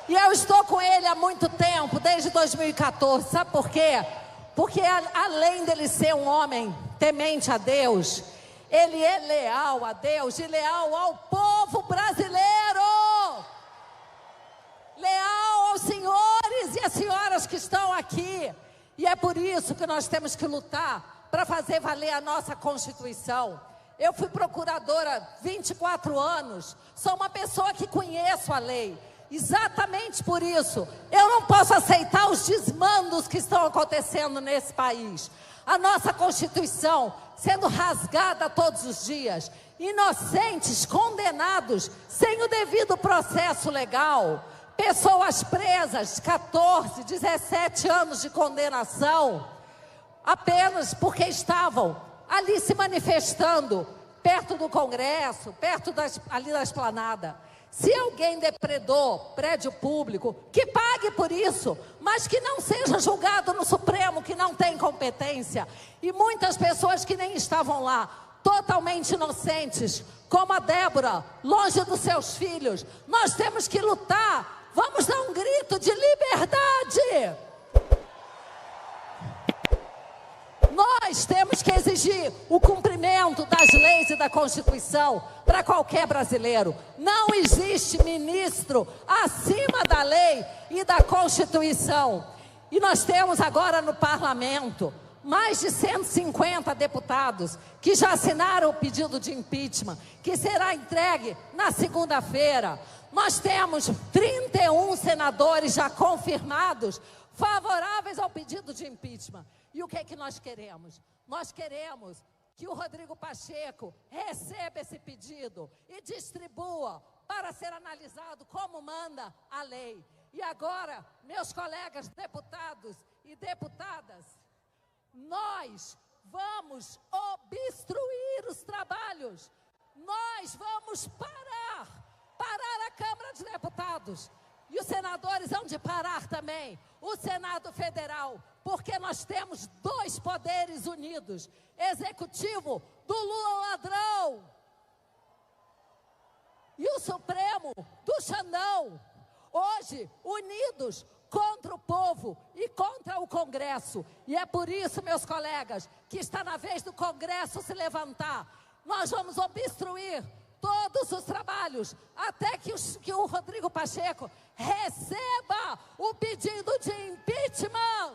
[SPEAKER 5] E eu estou com ele há muito tempo, desde 2014. Sabe por quê? porque além dele ser um homem temente a Deus, ele é leal a Deus e leal ao povo brasileiro, leal aos senhores e às senhoras que estão aqui. E é por isso que nós temos que lutar para fazer valer a nossa Constituição. Eu fui procuradora 24 anos, sou uma pessoa que conheço a lei. Exatamente por isso, eu não posso aceitar os desmandos que estão acontecendo nesse país. A nossa Constituição sendo rasgada todos os dias, inocentes condenados sem o devido processo legal, pessoas presas, 14, 17 anos de condenação, apenas porque estavam ali se manifestando, perto do Congresso, perto ali da esplanada. Se alguém depredou prédio público, que pague por isso, mas que não seja julgado no Supremo, que não tem competência. E muitas pessoas que nem estavam lá, totalmente inocentes, como a Débora, longe dos seus filhos. Nós temos que lutar, vamos dar um grito de liberdade. Nós temos que exigir o cumprimento das leis e da Constituição para qualquer brasileiro. Não existe ministro acima da lei e da Constituição. E nós temos agora no parlamento mais de 150 deputados que já assinaram o pedido de impeachment, que será entregue na segunda-feira. Nós temos 31 senadores já confirmados favoráveis ao pedido de impeachment. E o que é que nós queremos? Nós queremos que o Rodrigo Pacheco receba esse pedido e distribua para ser analisado como manda a lei. E agora, meus colegas deputados e deputadas, nós vamos obstruir os trabalhos. Nós vamos parar a Câmara de Deputados. E os senadores hão de parar também, o Senado Federal, porque nós temos dois poderes unidos, executivo do Lula ladrão e o Supremo do Xandão, hoje unidos contra o povo e contra o Congresso. E é por isso, meus colegas, que está na vez do Congresso se levantar. Nós vamos obstruir todos os trabalhos, até que o Rodrigo Pacheco receba o pedido de impeachment.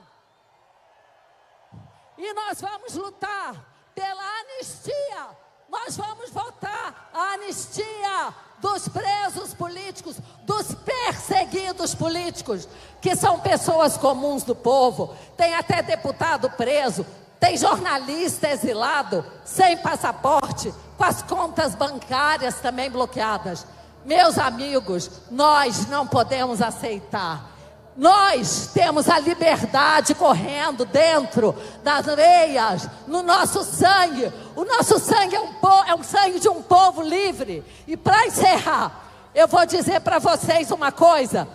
[SPEAKER 5] E nós vamos lutar pela anistia. Nós vamos votar a anistia dos presos políticos, dos perseguidos políticos, que são pessoas comuns do povo. Tem até deputado preso, tem jornalista exilado, sem passaporte, com as contas bancárias também bloqueadas. Meus amigos, nós não podemos aceitar. Nós temos a liberdade correndo dentro das veias, no nosso sangue. O nosso sangue é um sangue de um povo livre. E para encerrar, eu vou dizer para vocês uma coisa.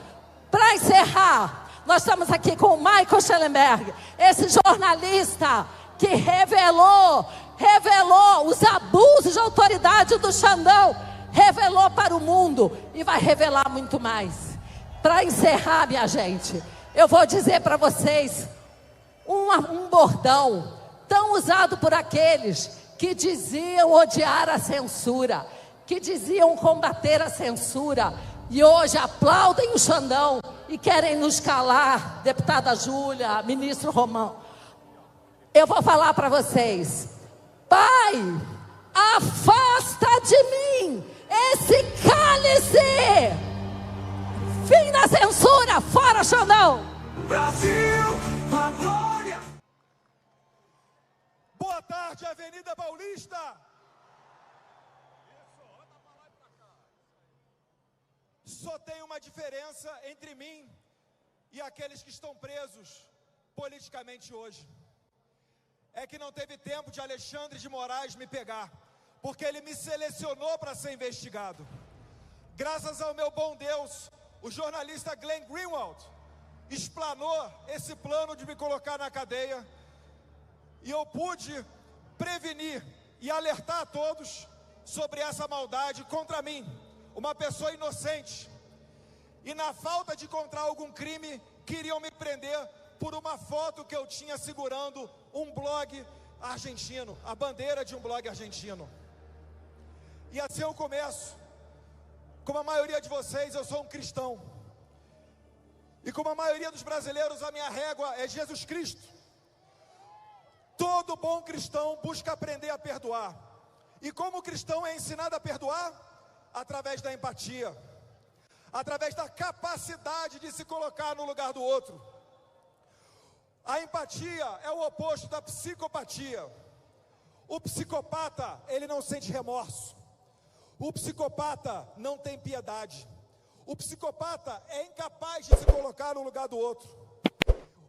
[SPEAKER 5] Para encerrar, nós estamos aqui com o Michael Schellenberg, esse jornalista que revelou os abusos de autoridade do Xandão, revelou para o mundo e vai revelar muito mais. Para encerrar, minha gente, eu vou dizer para vocês um bordão tão usado por aqueles que diziam odiar a censura, que diziam combater a censura, e hoje aplaudem o Xandão e querem nos calar, deputada Júlia, ministro Romão. Eu vou falar para vocês: Pai, afasta de mim esse cálice. Fim da censura, fora Xandão.
[SPEAKER 2] Brasil, a glória. Boa tarde, Avenida Paulista. Só tem uma diferença entre mim e aqueles que estão presos politicamente hoje. É que não teve tempo de Alexandre de Moraes me pegar, porque ele me selecionou para ser investigado. Graças ao meu bom Deus, o jornalista Glenn Greenwald explanou esse plano de me colocar na cadeia, e eu pude prevenir e alertar a todos sobre essa maldade contra mim, uma pessoa inocente. E na falta de encontrar algum crime, queriam me prender por uma foto que eu tinha segurando um blog argentino, a bandeira de um blog argentino. E assim eu começo. Como a maioria de vocês, eu sou um cristão. E como a maioria dos brasileiros, a minha régua é Jesus Cristo. Todo bom cristão busca aprender a perdoar. E como o cristão é ensinado a perdoar? Através da empatia, através da capacidade de se colocar no lugar do outro. A empatia é o oposto da psicopatia. O psicopata, ele não sente remorso. O psicopata não tem piedade. O psicopata é incapaz de se colocar no lugar do outro.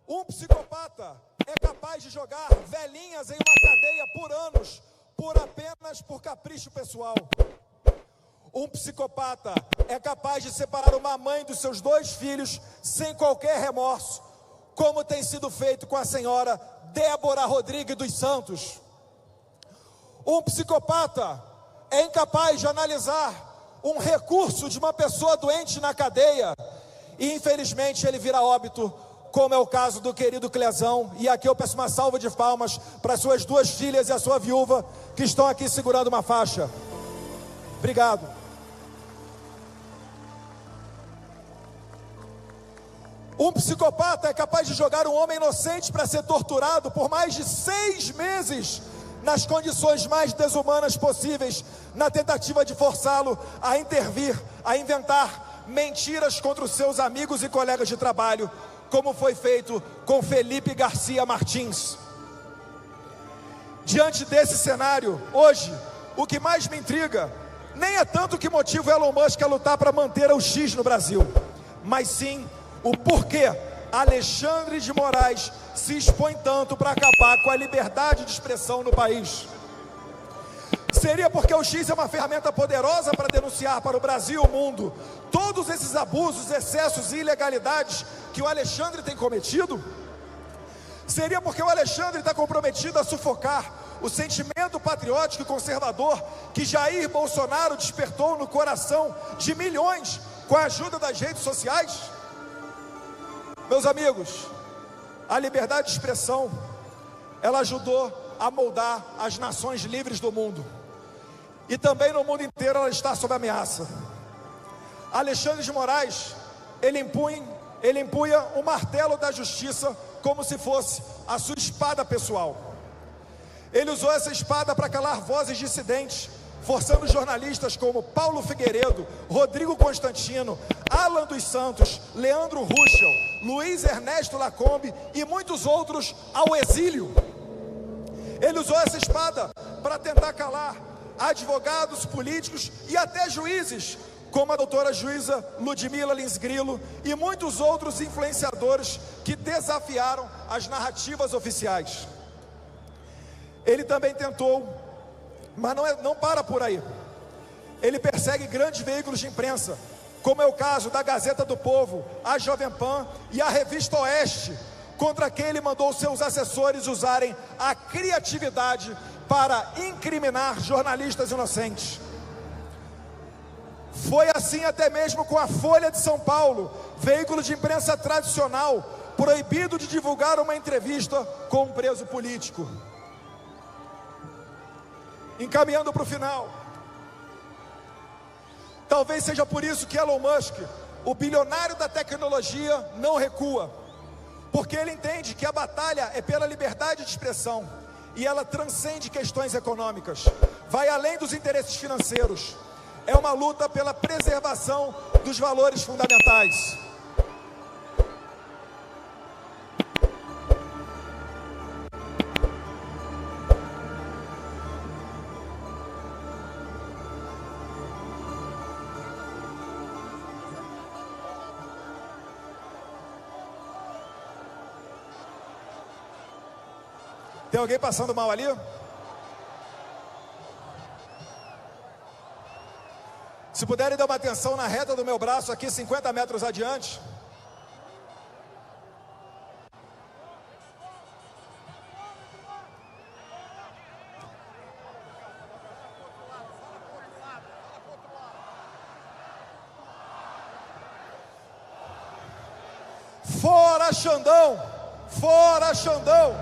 [SPEAKER 2] Um psicopata é capaz de jogar velhinhas em uma cadeia por anos, apenas por capricho pessoal. Um psicopata é capaz de separar uma mãe dos seus 2 filhos sem qualquer remorso, como tem sido feito com a senhora Débora Rodrigues dos Santos. Um psicopata é incapaz de analisar um recurso de uma pessoa doente na cadeia e infelizmente ele vira óbito, como é o caso do querido Clezão. E aqui eu peço uma salva de palmas para suas 2 filhas e a sua viúva que estão aqui segurando uma faixa. Obrigado. Um psicopata é capaz de jogar um homem inocente para ser torturado por mais de 6 meses, nas condições mais desumanas possíveis, na tentativa de forçá-lo a intervir, a inventar mentiras contra os seus amigos e colegas de trabalho, como foi feito com Felipe Garcia Martins. Diante desse cenário, hoje, o que mais me intriga, nem é tanto o que motiva o Elon Musk a lutar para manter o X no Brasil, mas sim o porquê Alexandre de Moraes se expõe tanto para acabar com a liberdade de expressão no país. Seria porque o X é uma ferramenta poderosa para denunciar para o Brasil e o mundo todos esses abusos, excessos e ilegalidades que o Alexandre tem cometido? Seria porque o Alexandre está comprometido a sufocar o sentimento patriótico e conservador que Jair Bolsonaro despertou no coração de milhões com a ajuda das redes sociais? Meus amigos, a liberdade de expressão, ela ajudou a moldar as nações livres do mundo. E também no mundo inteiro ela está sob ameaça. Alexandre de Moraes, ele empunha o martelo da justiça como se fosse a sua espada pessoal. Ele usou essa espada para calar vozes dissidentes, forçando jornalistas como Paulo Figueiredo, Rodrigo Constantino, Alan dos Santos, Leandro Ruschel, Luiz Ernesto Lacombe e muitos outros ao exílio. Ele usou essa espada para tentar calar advogados, políticos e até juízes, como a doutora juíza Ludmila Lins Grilo e muitos outros influenciadores que desafiaram as narrativas oficiais. Ele também tentou, mas não para por aí. Ele persegue grandes veículos de imprensa, como é o caso da Gazeta do Povo, a Jovem Pan e a Revista Oeste, contra quem ele mandou seus assessores usarem a criatividade para incriminar jornalistas inocentes. Foi assim até mesmo com a Folha de São Paulo, veículo de imprensa tradicional, proibido de divulgar uma entrevista com um preso político. Encaminhando para o final, talvez seja por isso que Elon Musk, o bilionário da tecnologia, não recua, porque ele entende que a batalha é pela liberdade de expressão, e ela transcende questões econômicas, vai além dos interesses financeiros, é uma luta pela preservação dos valores fundamentais. Tem alguém passando mal ali? Se puderem dar uma atenção na reta do meu braço aqui, 50 metros adiante. Fora Xandão! Fora Xandão!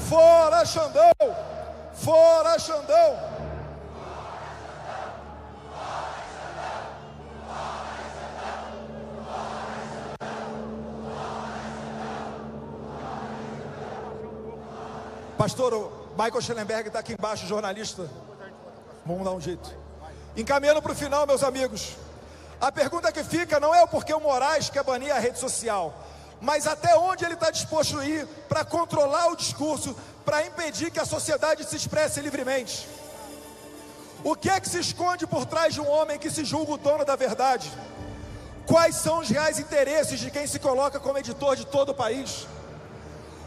[SPEAKER 2] Fora Xandão! Fora Xandão! Pastor, o Michael Schellenberg está aqui embaixo, jornalista. Vamos dar um jeito. Encaminhando para o final, meus amigos. A pergunta que fica não é o porquê o Moraes quer banir a rede social, mas até onde ele está disposto a ir para controlar o discurso, para impedir que a sociedade se expresse livremente. O que é que se esconde por trás de um homem que se julga o dono da verdade? Quais são os reais interesses de quem se coloca como editor de todo o país?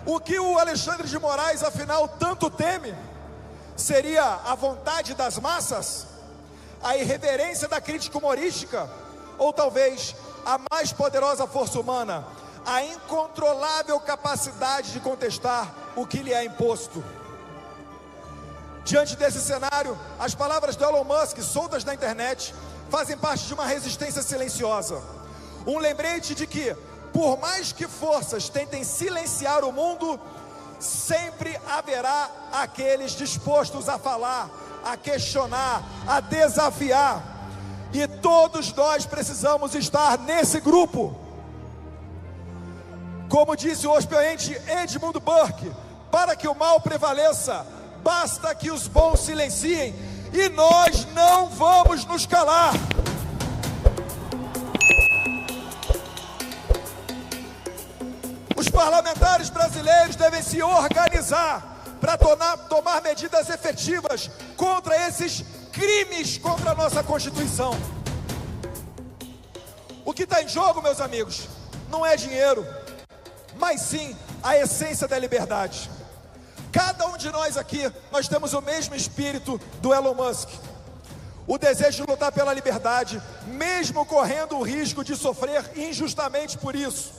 [SPEAKER 2] O que o Alexandre de Moraes, afinal, tanto teme? Seria a vontade das massas? A irreverência da crítica humorística? Ou talvez a mais poderosa força humana? A incontrolável capacidade de contestar o que lhe é imposto? Diante desse cenário, as palavras do Elon Musk, soltas na internet, fazem parte de uma resistência silenciosa. Um lembrete de que, por mais que forças tentem silenciar o mundo, sempre haverá aqueles dispostos a falar, a questionar, a desafiar. E todos nós precisamos estar nesse grupo. Como disse o expoente Edmund Burke, para que o mal prevaleça, basta que os bons silenciem, e nós não vamos nos calar. Os parlamentares brasileiros devem se organizar para tomar medidas efetivas contra esses crimes contra a nossa Constituição. O que está em jogo, meus amigos, não é dinheiro, mas sim a essência da liberdade. Cada um de nós aqui, nós temos o mesmo espírito do Elon Musk. O desejo de lutar pela liberdade, mesmo correndo o risco de sofrer injustamente por isso.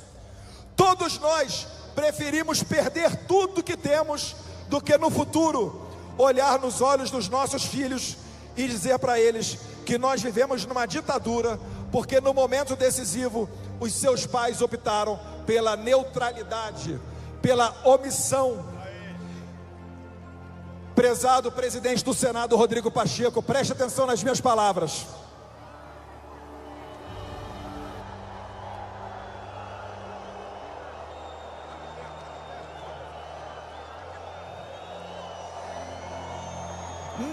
[SPEAKER 2] Todos nós preferimos perder tudo que temos do que no futuro olhar nos olhos dos nossos filhos e dizer para eles que nós vivemos numa ditadura, porque no momento decisivo os seus pais optaram pela neutralidade, pela omissão. Prezado presidente do Senado, Rodrigo Pacheco, preste atenção nas minhas palavras.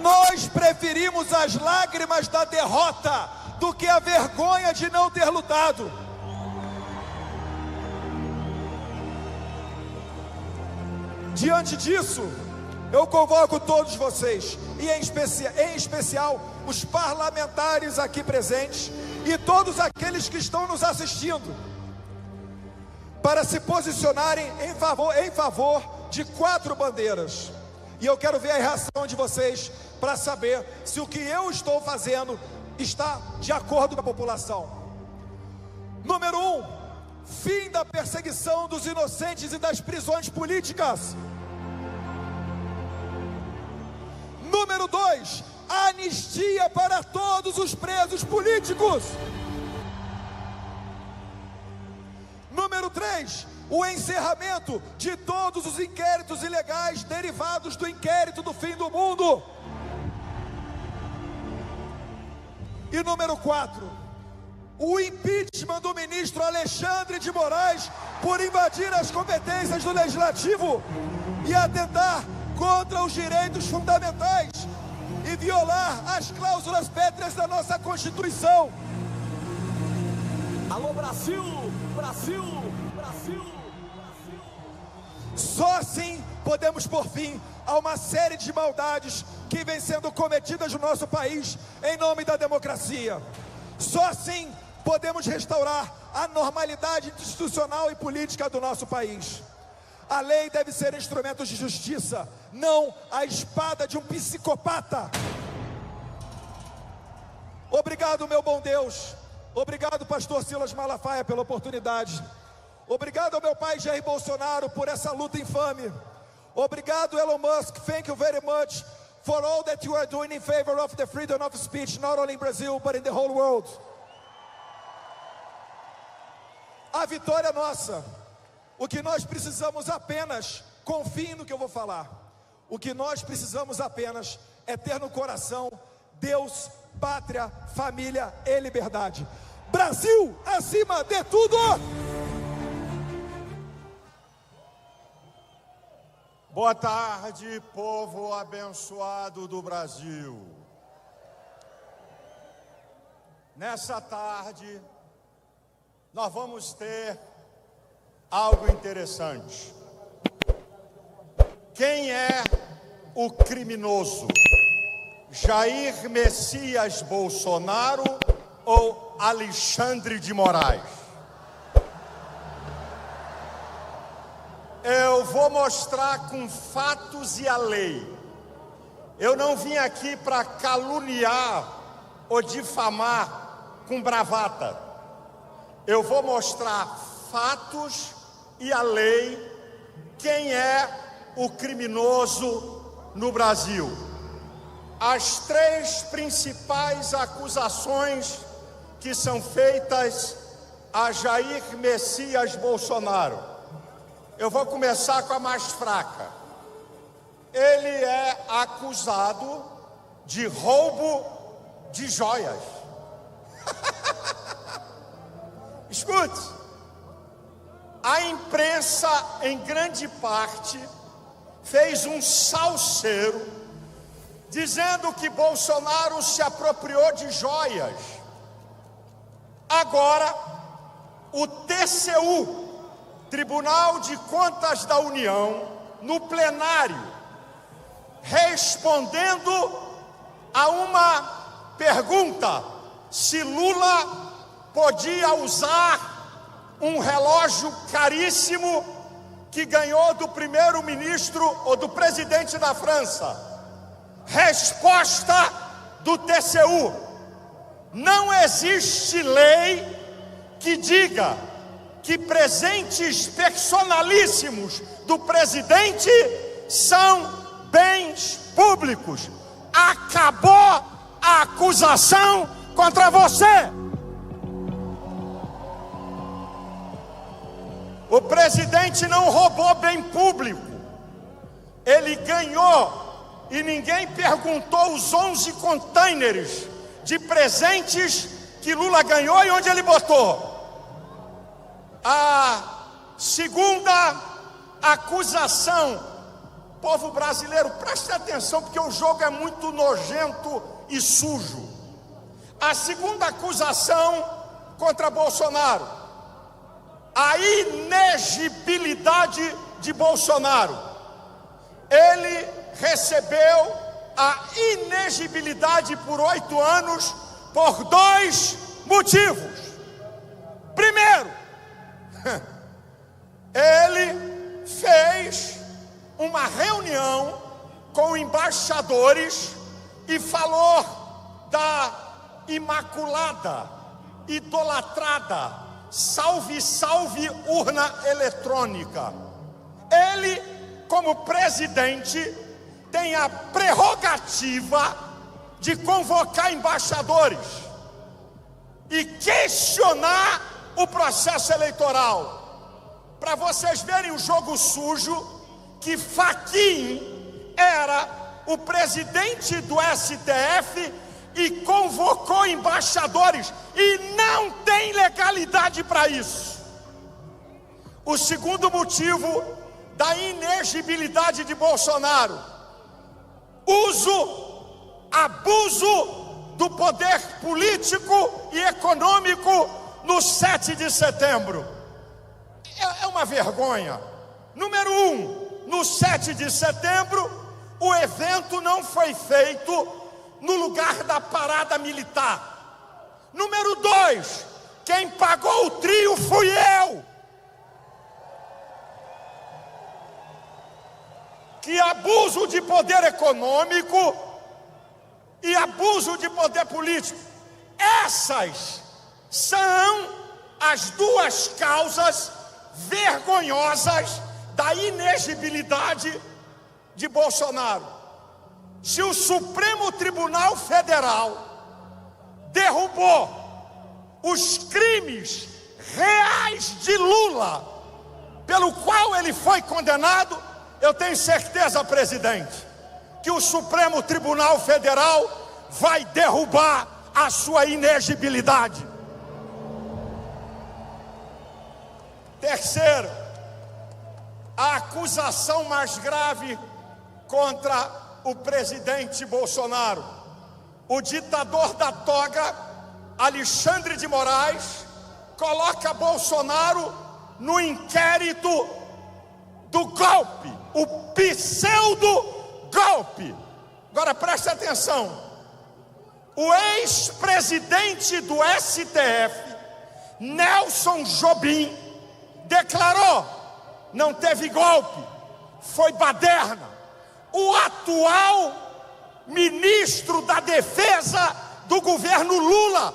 [SPEAKER 2] Nós preferimos as lágrimas da derrota do que a vergonha de não ter lutado. Diante disso, eu convoco todos vocês, e em especial os parlamentares aqui presentes e todos aqueles que estão nos assistindo, para se posicionarem em favor de 4 bandeiras. E eu quero ver a reação de vocês para saber se o que eu estou fazendo está de acordo com a população. Número 1, fim da perseguição dos inocentes e das prisões políticas. Número 2, anistia para todos os presos políticos. Número 3, o encerramento de todos os inquéritos ilegais derivados do inquérito do fim do mundo. E número 4, o impeachment do ministro Alexandre de Moraes por invadir as competências do Legislativo e atentar contra os direitos fundamentais e violar as cláusulas pétreas da nossa Constituição.
[SPEAKER 6] Alô Brasil, Brasil, Brasil.
[SPEAKER 2] Só assim podemos pôr fim a uma série de maldades que vem sendo cometidas no nosso país em nome da democracia. Só assim podemos restaurar a normalidade institucional e política do nosso país. A lei deve ser instrumento de justiça, não a espada de um psicopata. Obrigado, meu bom Deus. Obrigado, pastor Silas Malafaia, pela oportunidade. Obrigado ao meu pai Jair Bolsonaro por essa luta infame. Obrigado, Elon Musk. Thank you very much for all that you are doing in favor of the freedom of speech, not only in Brazil, but in the whole world. A vitória é nossa. O que nós precisamos apenas, confie no que eu vou falar, o que nós precisamos apenas é ter no coração Deus, pátria, família e liberdade. Brasil acima de tudo!
[SPEAKER 7] Boa tarde, povo abençoado do Brasil. Nessa tarde, nós vamos ter algo interessante. Quem é o criminoso? Jair Messias Bolsonaro ou Alexandre de Moraes? Eu vou mostrar com fatos e a lei. Eu não vim aqui para caluniar ou difamar com bravata. Eu vou mostrar fatos e a lei, quem é o criminoso no Brasil. As três principais acusações que são feitas a Jair Messias Bolsonaro. Eu vou começar com a mais fraca. Ele é acusado de roubo de joias. Escute, a imprensa, em grande parte, fez um salseiro, dizendo que Bolsonaro se apropriou de joias. Agora, o TCU, Tribunal de Contas da União, no plenário, respondendo a uma pergunta, se Lula podia usar um relógio caríssimo que ganhou do primeiro-ministro ou do presidente da França. Resposta do TCU: não existe lei que diga que presentes personalíssimos do presidente são bens públicos. Acabou a acusação contra você. O presidente não roubou bem público. Ele ganhou, e ninguém perguntou os 11 containers de presentes que Lula ganhou e onde ele botou. A segunda acusação, povo brasileiro, preste atenção, porque o jogo é muito nojento e sujo. A segunda acusação contra Bolsonaro, a inegibilidade de Bolsonaro. Ele recebeu a inegibilidade por 8 anos por 2 motivos. Primeiro, ele fez uma reunião com embaixadores e falou da imaculada, idolatrada, salve, salve urna eletrônica. Ele, como presidente, tem a prerrogativa de convocar embaixadores e questionar o processo eleitoral. Para vocês verem o jogo sujo, que Fachin era o presidente do STF e convocou embaixadores e não tem legalidade para isso. O segundo motivo da inegibilidade de Bolsonaro: abuso do poder político e econômico no 7 de setembro. É uma vergonha. Número 1, no 7 de setembro, o evento não foi feito no lugar da parada militar. Número 2, quem pagou o trio fui eu. Que abuso de poder econômico e abuso de poder político. Essas são as duas causas vergonhosas da inegibilidade de Bolsonaro. Se o Supremo Tribunal Federal derrubou os crimes reais de Lula pelo qual ele foi condenado, eu tenho certeza, presidente, que o Supremo Tribunal Federal vai derrubar a sua inegibilidade. Terceiro, a acusação mais grave contra o presidente Bolsonaro. O ditador da toga, Alexandre de Moraes, coloca Bolsonaro no inquérito do golpe, o pseudo-golpe. Agora preste atenção, o ex-presidente do STF, Nelson Jobim, declarou: não teve golpe, foi baderna. O atual ministro da Defesa do governo Lula,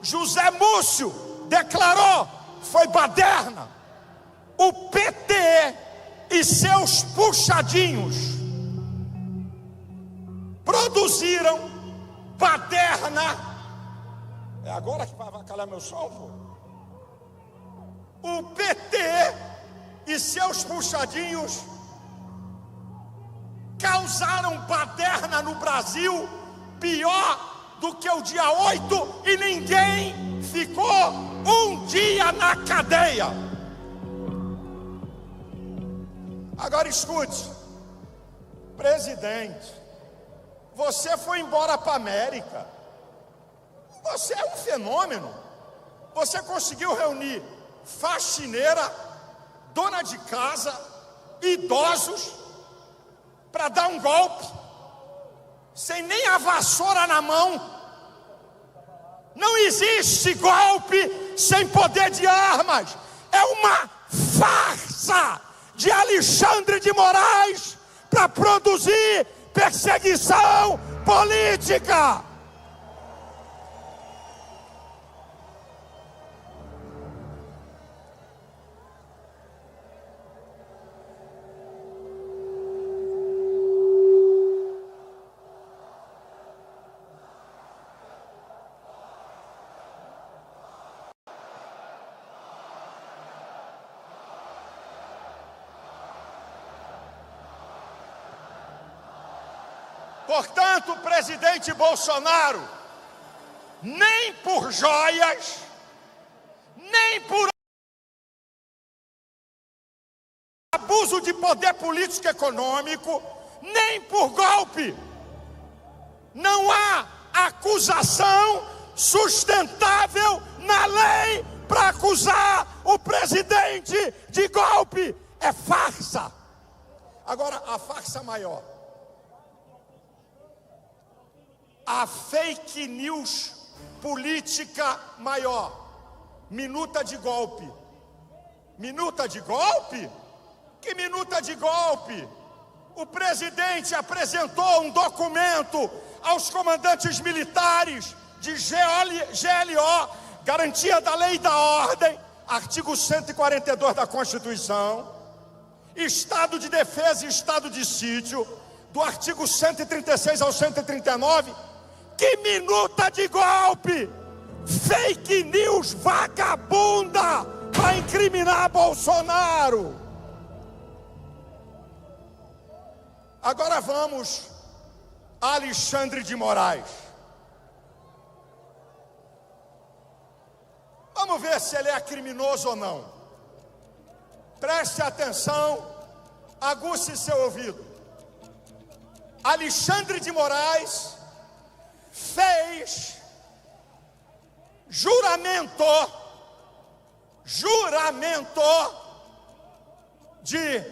[SPEAKER 7] José Múcio, declarou: foi baderna. O PT e seus puxadinhos produziram baderna. É agora que vai avacalhar meu som, pô? O PT e seus puxadinhos causaram baderna no Brasil pior do que o dia 8 e ninguém ficou um dia na cadeia. Agora escute, presidente, você foi embora para a América, você é um fenômeno, você conseguiu reunir faxineira, dona de casa, idosos, para dar um golpe, sem nem a vassoura na mão. Não existe golpe sem poder de armas. É uma farsa de Alexandre de Moraes para produzir perseguição política. Portanto, presidente Bolsonaro, nem por joias, nem por abuso de poder político e econômico, nem por golpe, não há acusação sustentável na lei para acusar o presidente de golpe. É farsa. Agora, a farsa maior, a fake news política maior, minuta de golpe. Minuta de golpe? Que minuta de golpe? O presidente apresentou um documento aos comandantes militares de GLO, garantia da lei e da ordem, artigo 142 da Constituição, estado de defesa e estado de sítio, do artigo 136 ao 139, que minuta de golpe, fake news vagabunda para incriminar Bolsonaro. Agora vamos a Alexandre de Moraes. Vamos ver se ele é criminoso ou não. Preste atenção, aguce seu ouvido. Alexandre de Moraes fez juramento de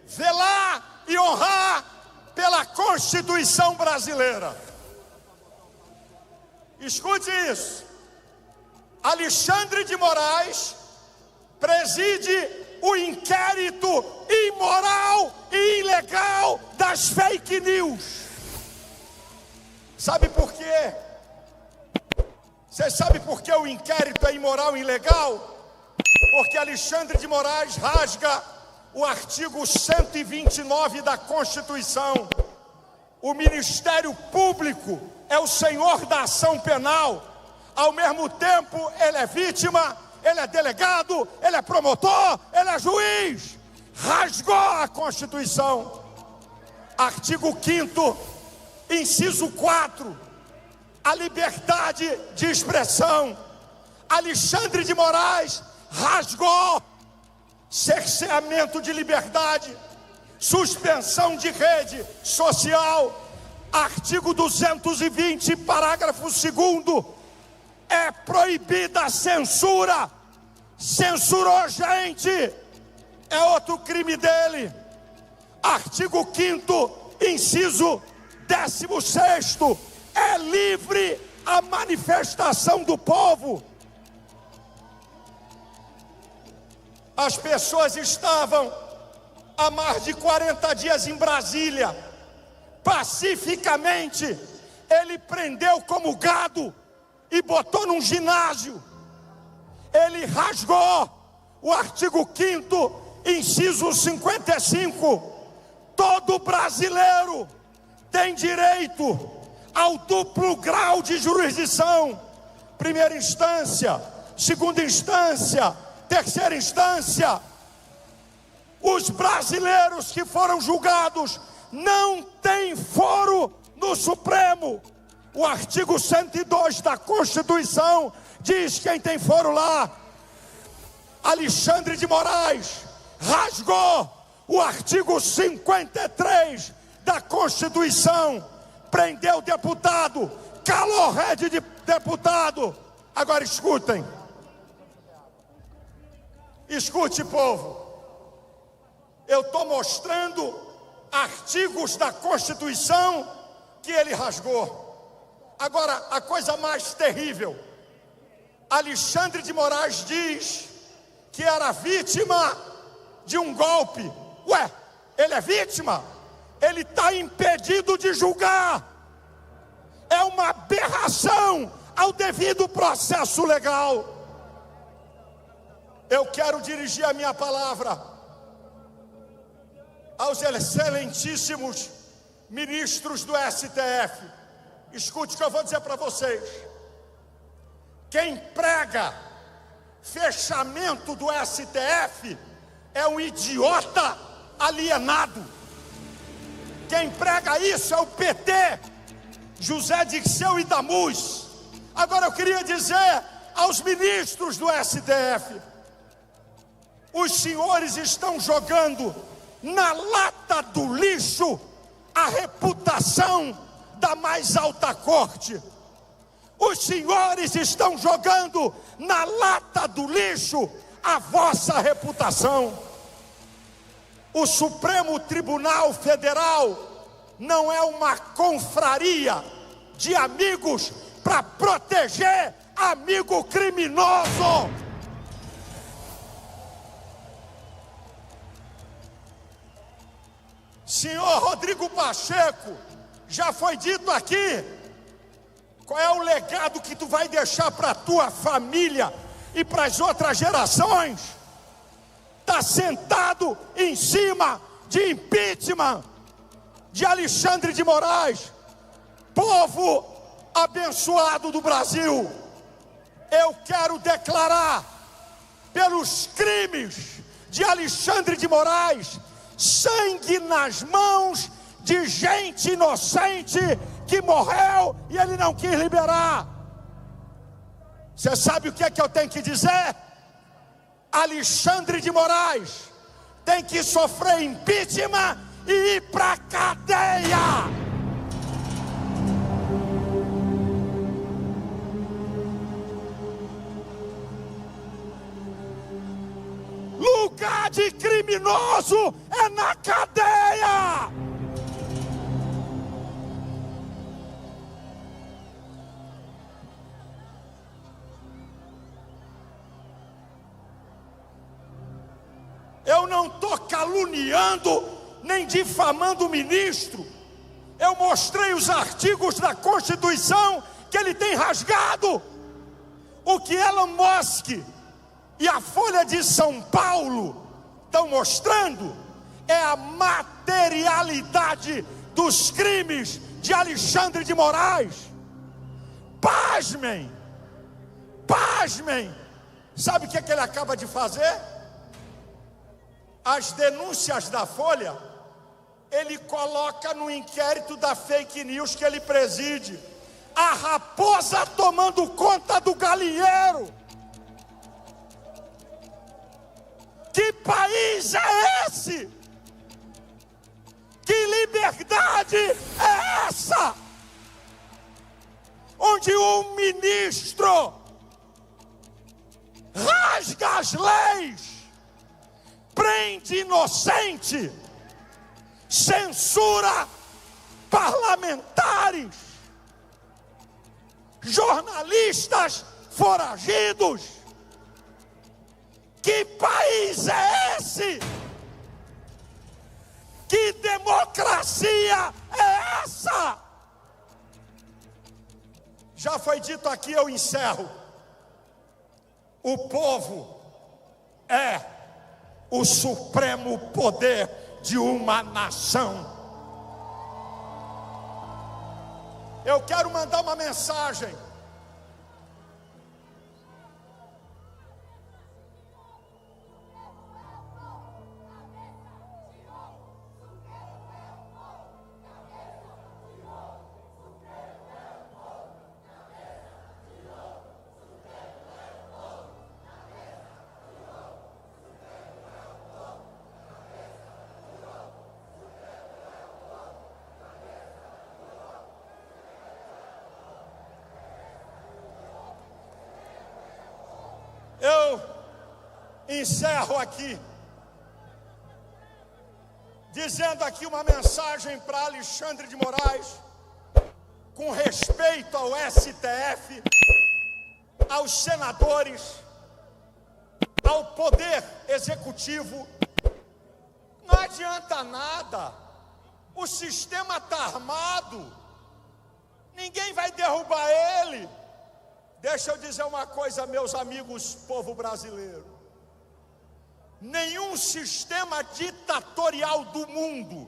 [SPEAKER 7] zelar e honrar pela Constituição brasileira. Escute isso. Alexandre de Moraes preside o inquérito imoral e ilegal das fake news. Sabe por quê? Você sabe por que o inquérito é imoral e ilegal? Porque Alexandre de Moraes rasga o artigo 129 da Constituição. O Ministério Público é o senhor da ação penal. Ao mesmo tempo, ele é vítima, ele é delegado, ele é promotor, ele é juiz. rasgou a Constituição. Artigo 5º, inciso 4, a liberdade de expressão. Alexandre de Moraes rasgou. Cerceamento de liberdade, suspensão de rede social. Artigo 220, parágrafo 2º, é proibida a censura. Censurou gente, é outro crime dele. Artigo 5º, inciso 16º, é livre a manifestação do povo. As pessoas estavam há mais de 40 dias em Brasília. Pacificamente, ele prendeu como gado e botou num ginásio. Ele rasgou o artigo 5º, inciso 55. Todo brasileiro tem direito ao duplo grau de jurisdição. Primeira instância, segunda instância, terceira instância. Os brasileiros que foram julgados não têm foro no Supremo. O artigo 102 da Constituição diz quem tem foro lá. Alexandre de Moraes rasgou o artigo 53 da Constituição, prendeu deputado, calou rede de deputado. Agora escutem. Escute, povo. Eu estou mostrando artigos da Constituição que ele rasgou. Agora, a coisa mais terrível. Alexandre de Moraes diz que era vítima de um golpe. Ué, ele é vítima? Ele está impedido de julgar. É uma aberração ao devido processo legal. Eu quero dirigir a minha palavra aos excelentíssimos ministros do STF. Escute o que eu vou dizer para vocês. Quem prega fechamento do STF é um idiota alienado. Quem prega isso é o PT, José Dirceu e Damus. Agora eu queria dizer aos ministros do STF: os senhores estão jogando na lata do lixo a reputação da mais alta corte. Os senhores estão jogando na lata do lixo a vossa reputação. O Supremo Tribunal Federal não é uma confraria de amigos para proteger amigo criminoso. Senhor Rodrigo Pacheco, já foi dito aqui, qual é o legado que tu vai deixar para a tua família e para as outras gerações? Está sentado em cima de impeachment de Alexandre de Moraes. Povo abençoado do Brasil, eu quero declarar pelos crimes de Alexandre de Moraes, sangue nas mãos de gente inocente que morreu e ele não quis liberar. Você sabe o que é que eu tenho que dizer? Alexandre de Moraes tem que sofrer impeachment e ir para a cadeia. Lugar de criminoso é na cadeia. Eu não estou caluniando nem difamando o ministro. Eu mostrei os artigos da Constituição que ele tem rasgado. O que Elon Musk e a Folha de São Paulo estão mostrando é a materialidade dos crimes de Alexandre de Moraes. Pasmem! Pasmem! Sabe o que é que ele acaba de fazer? as denúncias da Folha, ele coloca no inquérito da fake news que ele preside: a raposa tomando conta do galinheiro. Que país é esse? Que liberdade é essa? Onde um ministro rasga as leis, prende inocente, censura parlamentares, jornalistas foragidos. Que país é esse? Que democracia é essa? Já foi dito aqui, eu encerro. O povo é o supremo poder de uma nação. Eu quero mandar uma mensagem. Eu encerro aqui, dizendo aqui uma mensagem para Alexandre de Moraes, com respeito ao STF, aos senadores, ao poder executivo. Não adianta nada, o sistema está armado, ninguém vai derrubar ele. Deixa eu dizer uma coisa, meus amigos, povo brasileiro. Nenhum sistema ditatorial do mundo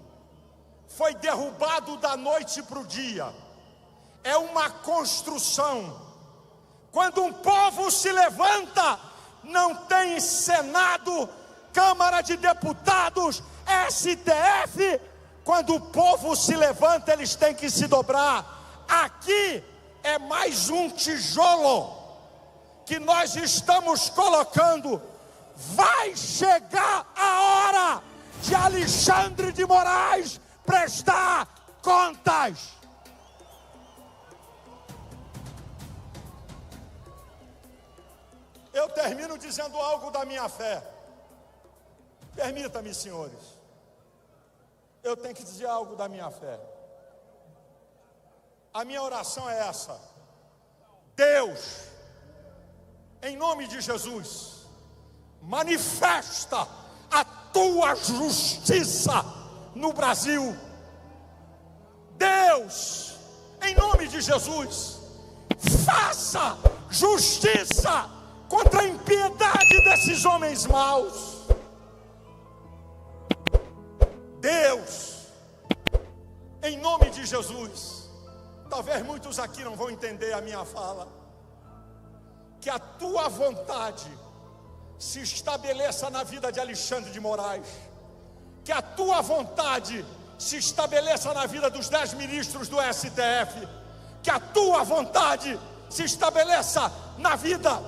[SPEAKER 7] foi derrubado da noite para o dia. É uma construção. Quando um povo se levanta, não tem Senado, Câmara de Deputados, STF. Quando o povo se levanta, eles têm que se dobrar. Aqui é mais um tijolo que nós estamos colocando. Vai chegar a hora de Alexandre de Moraes prestar contas. Eu termino dizendo algo da minha fé. Permita-me, senhores. Eu tenho que dizer algo da minha fé. A minha oração é essa: Deus, em nome de Jesus, manifesta a tua justiça no Brasil. Deus, em nome de Jesus, faça justiça contra a impiedade desses homens maus. Deus, em nome de Jesus, talvez muitos aqui não vão entender a minha fala, que a tua vontade se estabeleça na vida de Alexandre de Moraes, que a tua vontade se estabeleça na vida dos 10 ministros do STF, que a tua vontade se estabeleça na vida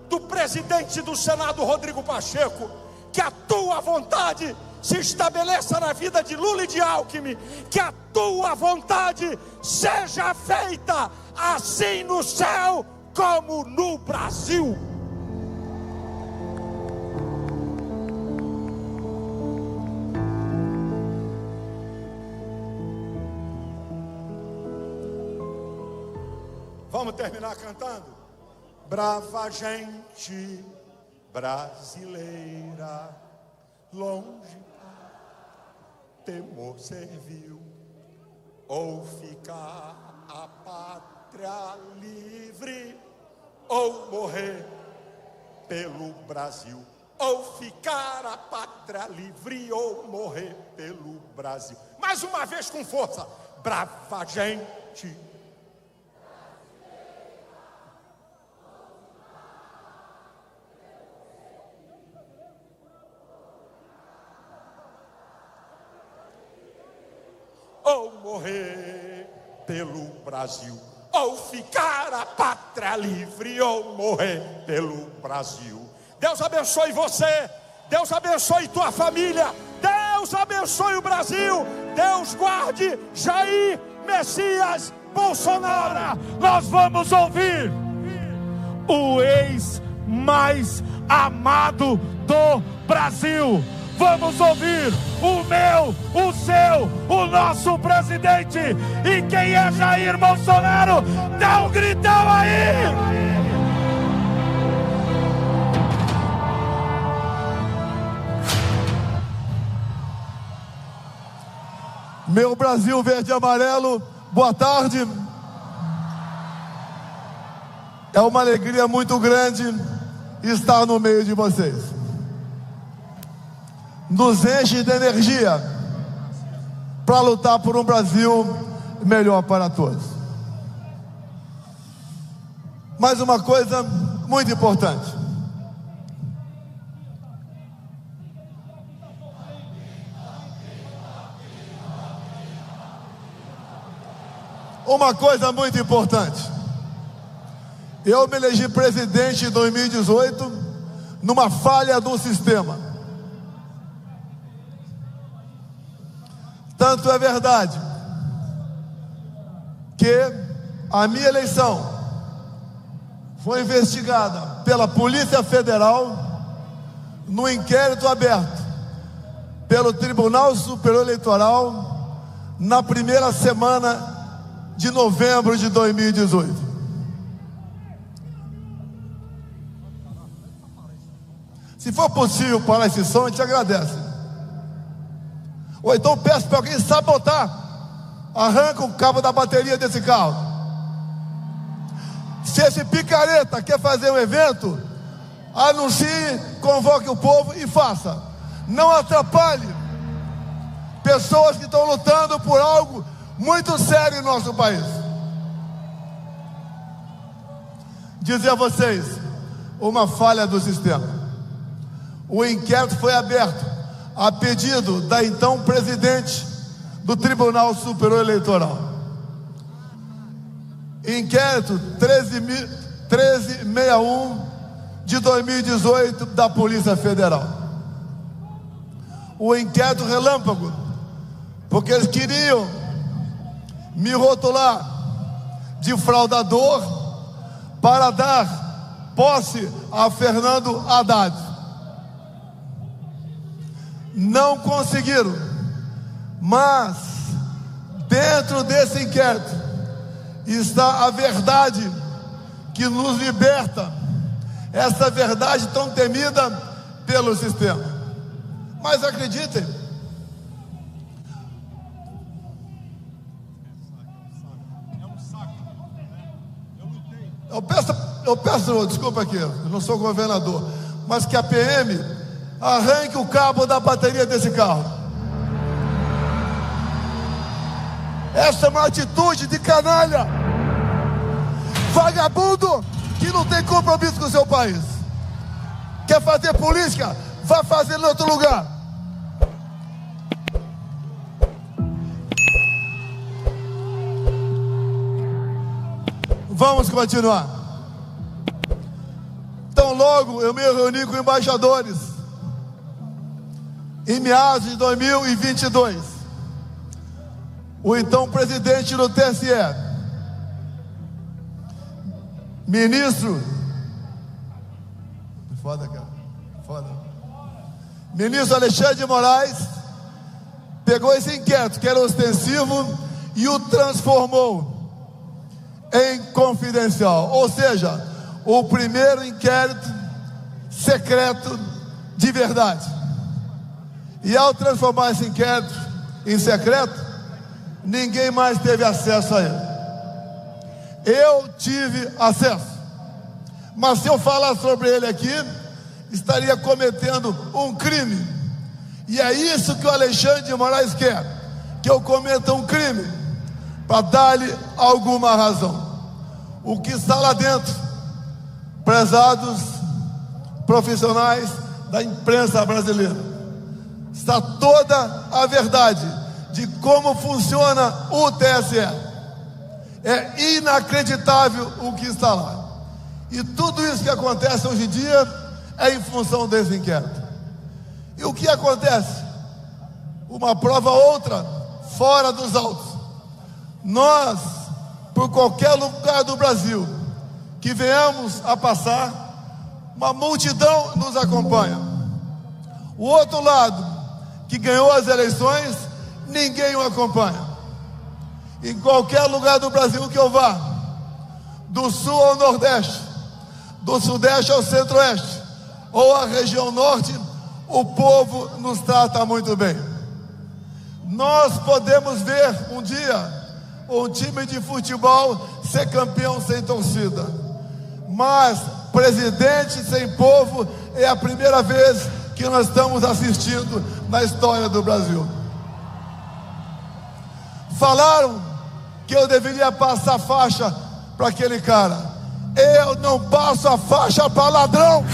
[SPEAKER 7] do presidente do Senado, Rodrigo Pacheco, que a tua vontade se estabeleça na vida de Lula e de Alckmin, que a tua vontade seja feita assim no céu como no Brasil. Vamos terminar cantando? Brava gente brasileira, longe temor serviu, ou ficar a pátria livre, ou morrer pelo Brasil. Ou ficar a pátria livre, ou morrer pelo Brasil. Mais uma vez com força. Brava gente. pelo Brasil. Ou ficar a pátria livre ou morrer pelo Brasil. Deus abençoe você, Deus abençoe tua família, Deus abençoe o Brasil, Deus guarde Jair Messias Bolsonaro.
[SPEAKER 2] Nós vamos ouvir o ex mais amado do Brasil. Vamos ouvir o meu, o seu, o nosso presidente. E quem é Jair Bolsonaro? Dá um gritão aí!
[SPEAKER 8] Meu Brasil verde e amarelo, boa tarde. É uma alegria muito grande estar no meio de vocês. Nos enche de energia para lutar por um Brasil melhor para todos. Mais uma coisa muito importante. Uma coisa muito importante. Eu me elegi presidente em 2018 numa falha do sistema. Tanto é verdade que a minha eleição foi investigada pela Polícia Federal no inquérito aberto pelo Tribunal Superior Eleitoral na primeira semana de novembro de 2018. Se for possível parar esse som, a gente agradece. Ou então peço para alguém sabotar. Arranca o cabo da bateria desse carro. Se esse picareta quer fazer um evento, anuncie, convoque o povo e faça. Não atrapalhe pessoas que estão lutando por algo muito sério em nosso país. Dizer a vocês, uma falha do sistema. O inquérito foi aberto a pedido da então presidente do Tribunal Superior Eleitoral. Inquérito 1361 de 2018 da Polícia Federal. O inquérito relâmpago, porque eles queriam me rotular de fraudador para dar posse a Fernando Haddad. Não conseguiram, mas dentro desse inquérito está a verdade que nos liberta, essa verdade tão temida pelo sistema. Mas acreditem, eu peço desculpa aqui, eu não sou governador, mas que a PM arranque o cabo da bateria desse carro. Essa é uma atitude de canalha, vagabundo que não tem compromisso com o seu país. Quer fazer política? Vá fazer em outro lugar. Vamos continuar. Então logo eu me reuni com embaixadores em meados de 2022, o então presidente do TSE, ministro, ministro Alexandre de Moraes, pegou esse inquérito que era ostensivo e o transformou em confidencial, ou seja, o primeiro inquérito secreto de verdade. E ao transformar esse inquérito em secreto, ninguém mais teve acesso a ele. Eu tive acesso, mas se eu falar sobre ele aqui, estaria cometendo um crime. E é isso que o Alexandre de Moraes quer, que eu cometa um crime, para dar-lhe alguma razão. O que está lá dentro, prezados profissionais da imprensa brasileira, está toda a verdade de como funciona o TSE. É inacreditável o que está lá. E tudo isso que acontece hoje em dia é em função desse inquérito. E o que acontece? Uma prova outra, fora dos autos. Nós, por qualquer lugar do Brasil que venhamos a passar, uma multidão nos acompanha. O outro lado, que ganhou as eleições, ninguém o acompanha. Em qualquer lugar do Brasil que eu vá, do sul ao nordeste, do sudeste ao centro-oeste, ou a região norte, o povo nos trata muito bem. Nós podemos ver um dia um time de futebol ser campeão sem torcida, mas presidente sem povo é a primeira vez que nós estamos assistindo na história do Brasil. Falaram que eu deveria passar faixa para aquele cara. Eu não passo a faixa para ladrão.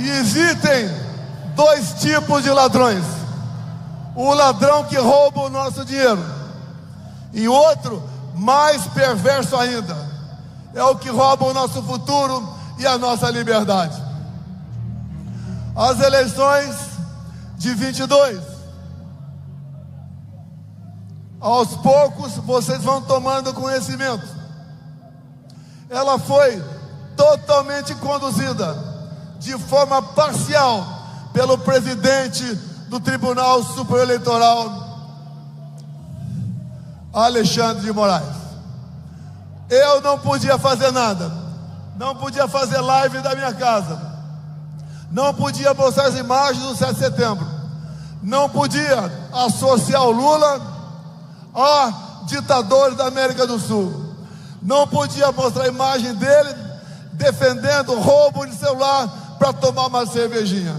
[SPEAKER 8] E existem dois tipos de ladrões: o ladrão que rouba o nosso dinheiro, e outro, mais perverso ainda, é o que rouba o nosso futuro e a nossa liberdade. As eleições de 22, aos poucos vocês vão tomando conhecimento. Ela foi totalmente conduzida de forma parcial pelo presidente do Tribunal Superior Eleitoral, Alexandre de Moraes. Eu não podia fazer nada, não podia fazer live da minha casa, não podia mostrar as imagens do 7 de setembro, não podia associar o Lula a ditadores da América do Sul, não podia mostrar a imagem dele defendendo roubo de celular para tomar uma cervejinha.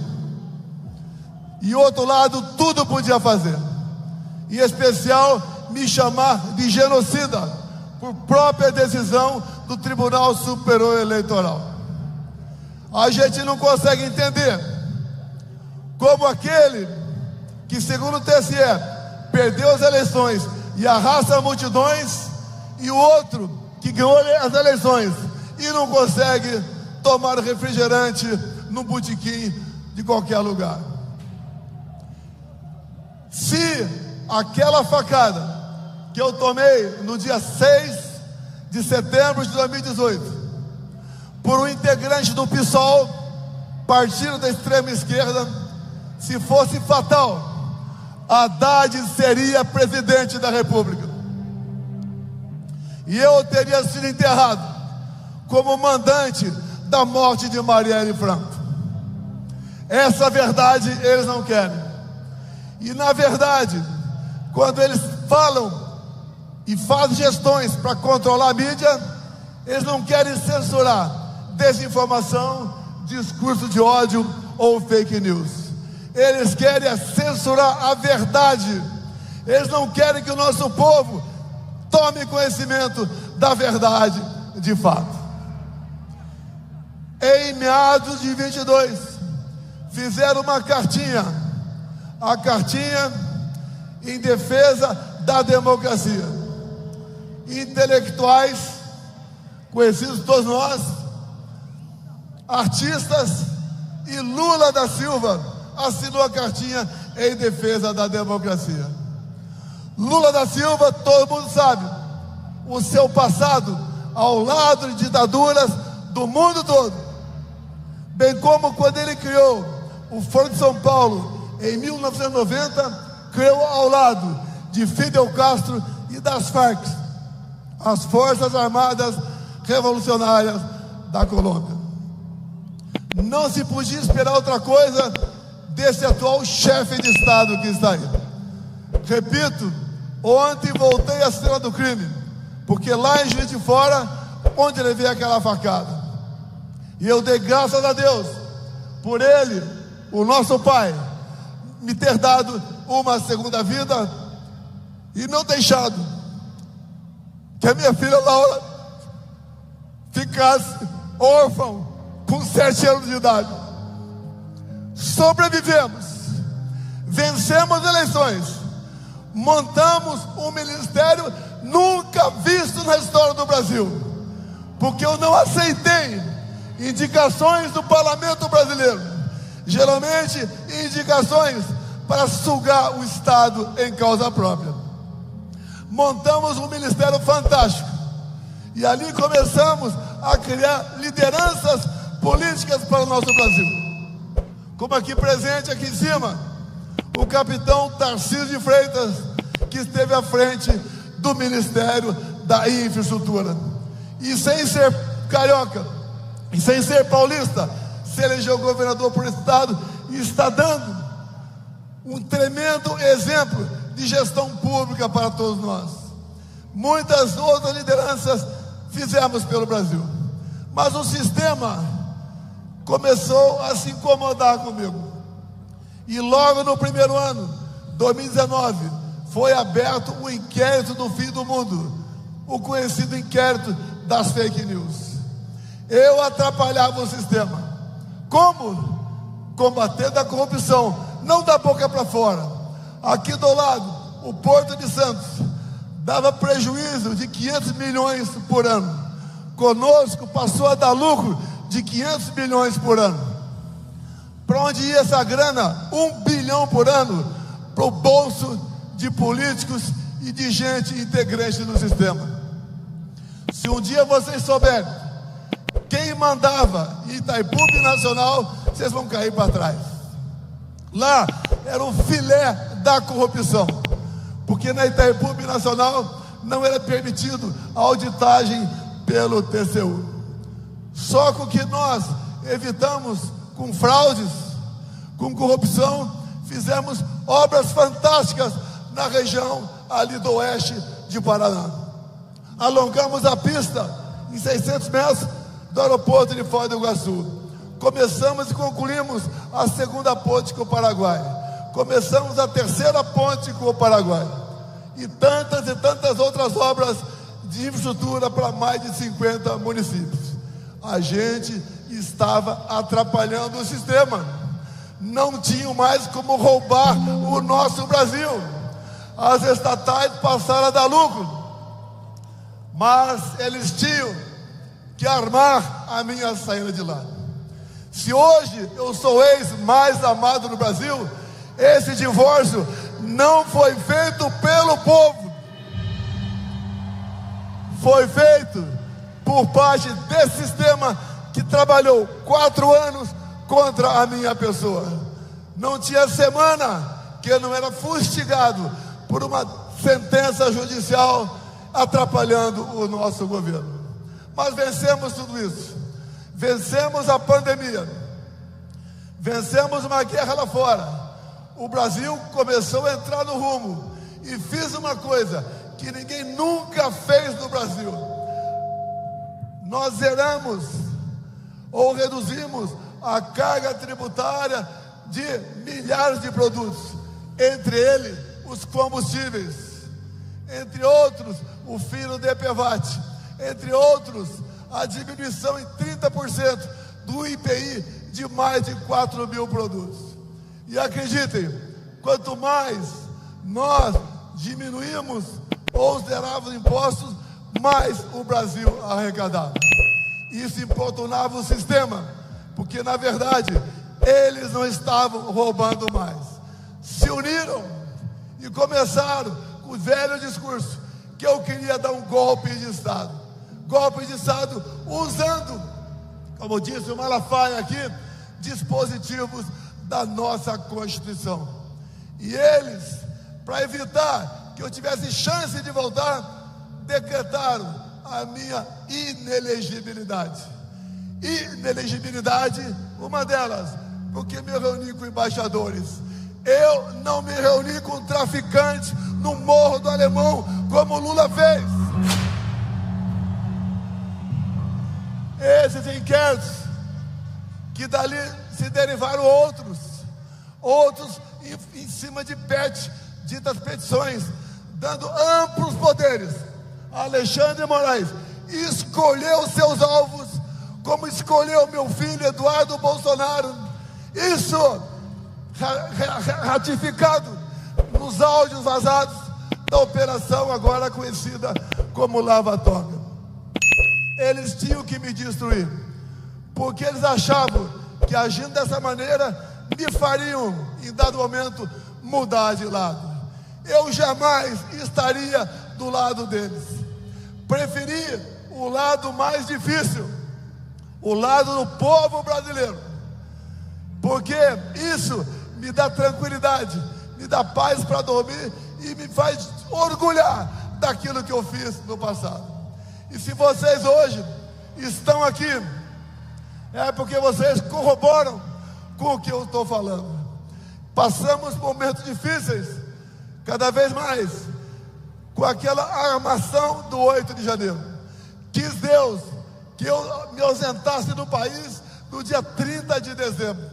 [SPEAKER 8] E outro lado, tudo podia fazer, em especial me chamar de genocida, por própria decisão do Tribunal Superior Eleitoral. A gente não consegue entender como aquele que, segundo o TSE, perdeu as eleições e arrasta multidões, e o outro que ganhou as eleições e não consegue tomar refrigerante num botequim de qualquer lugar. Se aquela facada que eu tomei no dia 6 de setembro de 2018 por um integrante do PSOL, partido da extrema esquerda, se fosse fatal, Haddad seria presidente da República e eu teria sido enterrado como mandante da morte de Marielle Franco. Essa verdade eles não querem. E na verdade, quando eles falam e fazem gestões para controlar a mídia, eles não querem censurar desinformação, discurso de ódio ou fake news. Eles querem censurar a verdade. Eles não querem que o nosso povo tome conhecimento da verdade de fato. Em meados de 22, fizeram uma cartinha, a cartinha em defesa da democracia. Intelectuais, conhecidos todos nós, artistas, e Lula da Silva assinou a cartinha em defesa da democracia. Lula da Silva, todo mundo sabe, o seu passado ao lado de ditaduras do mundo todo, bem como quando ele criou o Foro de São Paulo em 1990, criou ao lado de Fidel Castro e das Farc, as Forças Armadas Revolucionárias da Colômbia. Não se podia esperar outra coisa desse atual chefe de Estado que está aí. Repito, ontem voltei à cena do crime, porque lá em Juiz de Fora, onde levei aquela facada, e eu dei graças a Deus por ele, o nosso pai, me ter dado uma segunda vida e não deixado que a minha filha Laura ficasse órfã com 7 anos de idade. Sobrevivemos, vencemos eleições, montamos um ministério nunca visto na história do Brasil, porque eu não aceitei indicações do parlamento brasileiro, geralmente indicações para sugar o Estado em causa própria. Montamos um ministério fantástico e ali começamos a criar lideranças políticas para o nosso Brasil, como aqui presente, aqui em cima, o capitão Tarcísio de Freitas, que esteve à frente do Ministério da Infraestrutura, e sem ser carioca, e sem ser paulista, se elegeu governador por estado e está dando um tremendo exemplo de gestão pública para todos nós. Muitas outras lideranças fizemos pelo Brasil, mas o sistema começou a se incomodar comigo, e logo no primeiro ano, 2019, foi aberto o inquérito do fim do mundo, o conhecido inquérito das fake news. Eu atrapalhava o sistema. Como? Combatendo a corrupção, não da boca para fora. Aqui do lado, o Porto de Santos dava prejuízo de 500 milhões por ano. Conosco passou a dar lucro de 500 milhões por ano. Para onde ia essa grana? 1 bilhão por ano para o bolso de políticos e de gente integrante do sistema. Se um dia vocês souberem quem mandava em Itaipu Binacional, vocês vão cair para trás. Lá era o filé da corrupção, porque na Itaipu Binacional não era permitido a auditagem pelo TCU. Só com que nós evitamos com fraudes, com corrupção, fizemos obras fantásticas na região ali do oeste de Paraná. Alongamos a pista em 600 metros do aeroporto de Foz do Iguaçu. Começamos e concluímos a segunda ponte com o Paraguai. Começamos a terceira ponte com o Paraguai. E tantas outras obras de infraestrutura para mais de 50 municípios. A gente estava atrapalhando o sistema. Não tinham mais como roubar o nosso Brasil. As estatais passaram a dar lucro, mas eles tinham que armar a minha saída de lá. Se hoje eu sou o ex mais amado no Brasil, esse divórcio não foi feito pelo povo, foi feito por parte desse sistema que trabalhou 4 anos contra a minha pessoa. Não tinha semana que eu não era fustigado por uma sentença judicial atrapalhando o nosso governo. Mas vencemos tudo isso. Vencemos a pandemia. Vencemos uma guerra lá fora. O Brasil começou a entrar no rumo. E fiz uma coisa que ninguém nunca fez no Brasil. Nós zeramos ou reduzimos a carga tributária de milhares de produtos, entre eles os combustíveis, entre outros o fino de EPVAT, entre outros a diminuição em 30% do IPI de mais de 4 mil produtos. E acreditem, quanto mais nós diminuímos ou zerávamos impostos, mais o Brasil arrecadava. Isso importunava o sistema, porque na verdade eles não estavam roubando mais. Se uniram e começaram com o velho discurso que eu queria dar um golpe de Estado. Golpe de Estado usando, como disse o Malafaia aqui, dispositivos da nossa Constituição. E eles, para evitar que eu tivesse chance de voltar, decretaram a minha inelegibilidade. Inelegibilidade, uma delas, porque me reuni com embaixadores. Eu não me reuni com traficantes no Morro do Alemão, como Lula fez. Esses inquéritos, que dali se derivaram outros em cima de ditas petições, dando amplos poderes. Alexandre de Moraes escolheu seus alvos como escolheu meu filho Eduardo Bolsonaro. Isso ratificado nos áudios vazados da operação agora conhecida como Lava Toga. Eles tinham que me destruir, porque eles achavam que agindo dessa maneira me fariam, em dado momento, mudar de lado. Eu jamais estaria do lado deles. Preferi o lado mais difícil, o lado do povo brasileiro, porque isso me dá tranquilidade, me dá paz para dormir e me faz orgulhar daquilo que eu fiz no passado. E se vocês hoje estão aqui, é porque vocês corroboram com o que eu estou falando. Passamos momentos difíceis, cada vez mais, com aquela armação do 8 de janeiro. Quis Deus que eu me ausentasse do país no dia 30 de dezembro.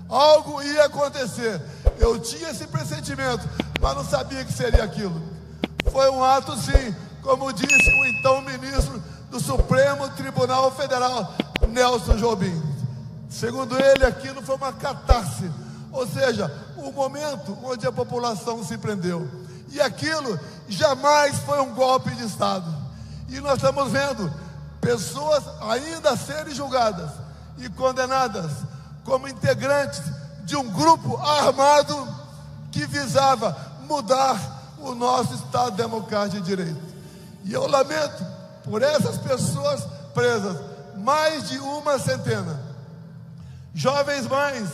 [SPEAKER 8] Algo ia acontecer. Eu tinha esse pressentimento, mas não sabia que seria aquilo. Foi um ato, sim, como disse o então ministro do Supremo Tribunal Federal, Nelson Jobim. Segundo ele, aquilo foi uma catarse, ou seja, o momento onde a população se prendeu. E aquilo jamais foi um golpe de Estado. E nós estamos vendo pessoas ainda a serem julgadas e condenadas como integrantes de um grupo armado que visava mudar o nosso Estado democrático de direito. E eu lamento por essas pessoas presas, mais de uma centena. Jovens mães,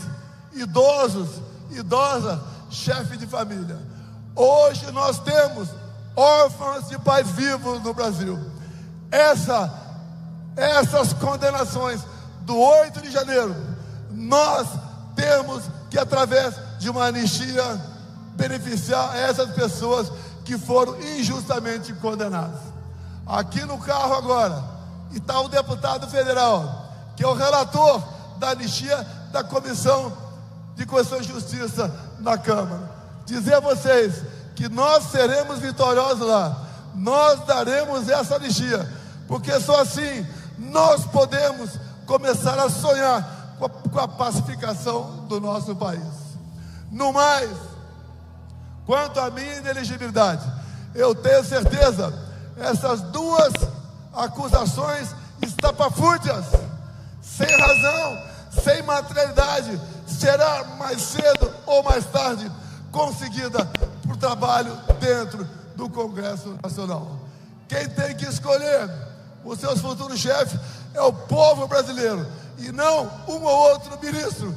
[SPEAKER 8] idosos, idosas, chefe de família. Hoje nós temos órfãos de pais vivos no Brasil. Essas condenações do 8 de janeiro, nós temos que, através de uma anistia, beneficiar essas pessoas que foram injustamente condenadas. Aqui no carro agora está o deputado federal, que é o relator da anistia da Comissão de Constituição e Justiça na Câmara. Dizer a vocês que nós seremos vitoriosos lá, nós daremos essa anistia, porque só assim nós podemos começar a sonhar com a pacificação do nosso país. No mais, quanto à minha inelegibilidade, eu tenho certeza, essas duas acusações estapafúrdias, sem razão, sem materialidade, será mais cedo ou mais tarde conseguida por trabalho dentro do Congresso Nacional. Quem tem que escolher os seus futuros chefes é o povo brasileiro, e não um ou outro ministro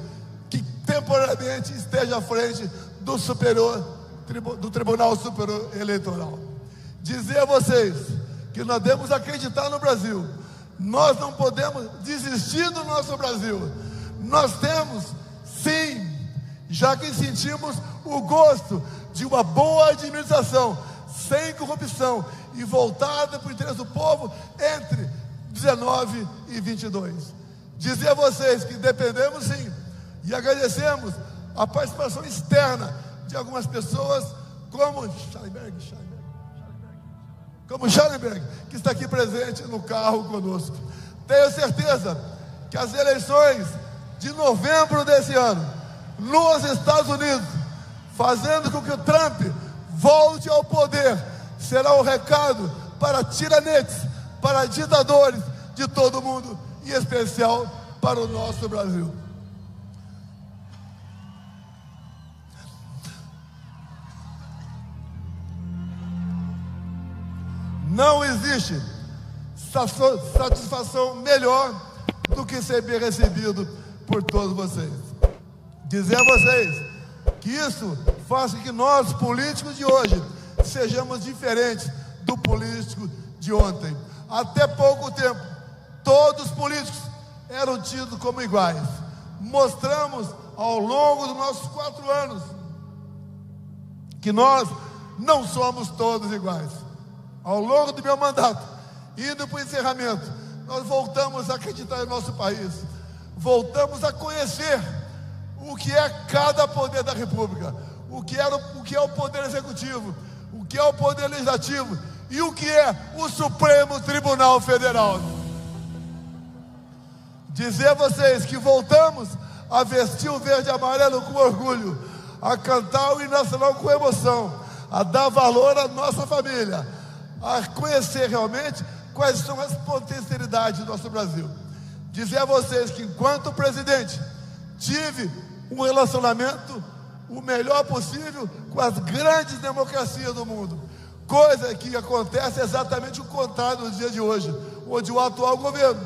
[SPEAKER 8] que temporariamente esteja à frente do Tribunal Superior Eleitoral. Dizer a vocês que nós devemos acreditar no Brasil. Nós não podemos desistir do nosso Brasil. Nós temos, sim, já que sentimos o gosto de uma boa administração, sem corrupção e voltada para o interesse do povo entre 19 e 22. Dizer a vocês que dependemos, sim, e agradecemos a participação externa de algumas pessoas, como Schallenberg, que está aqui presente no carro conosco. Tenho certeza que as eleições de novembro desse ano, nos Estados Unidos, fazendo com que o Trump volte ao poder, será um recado para tiranetes, para ditadores de todo o mundo, em especial para o nosso Brasil. Não existe satisfação melhor do que ser bem recebido por todos vocês. Dizer a vocês que isso faz com que nós, políticos de hoje, sejamos diferentes do político de ontem. Até pouco tempo, todos os políticos eram tidos como iguais. Mostramos ao longo dos nossos 4 anos que nós não somos todos iguais. Ao longo do meu mandato, indo para o encerramento, nós voltamos a acreditar no nosso país, voltamos a conhecer o que é cada poder da República, o que é o poder executivo, o que é o poder legislativo e o que é o Supremo Tribunal Federal. dizer a vocês que voltamos a vestir o verde e amarelo com orgulho, a cantar o hino nacional com emoção, a dar valor à nossa família, a conhecer realmente quais são as potencialidades do nosso Brasil. Dizer a vocês que, enquanto presidente, tive um relacionamento o melhor possível com as grandes democracias do mundo, coisa que acontece exatamente o contrário nos dias de hoje, onde o atual governo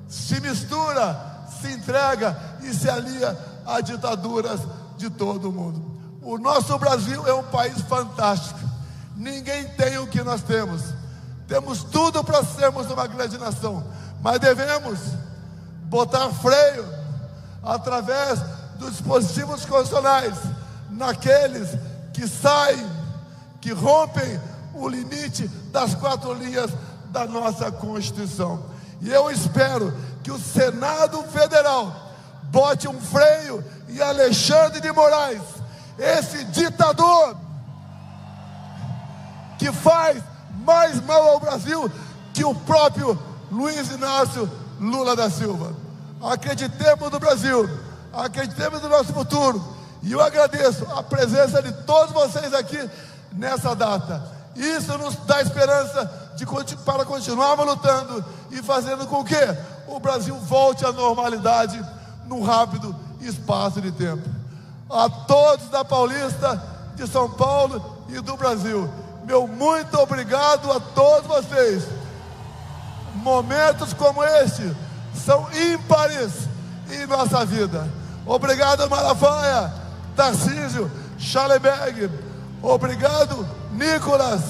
[SPEAKER 8] se mistura, se entrega e se alia a ditaduras de todo o mundo. O nosso Brasil é um país fantástico. Ninguém tem o que nós temos. Temos tudo para sermos uma grande nação, mas devemos botar freio através dos dispositivos constitucionais naqueles que saem, que rompem o limite das 4 linhas da nossa Constituição. E eu espero que o Senado Federal bote um freio em Alexandre de Moraes, esse ditador que faz mais mal ao Brasil que o próprio Luiz Inácio Lula da Silva. Acreditemos no Brasil, acreditemos no nosso futuro. E eu agradeço a presença de todos vocês aqui nessa data. Isso nos dá esperança para continuarmos lutando e fazendo com que o Brasil volte à normalidade num rápido espaço de tempo. A todos da Paulista, de São Paulo e do Brasil, meu muito obrigado a todos vocês. Momentos como este são ímpares em nossa vida. Obrigado, Malafaia, Tarcísio, Schallenberg. Obrigado, Nicolas.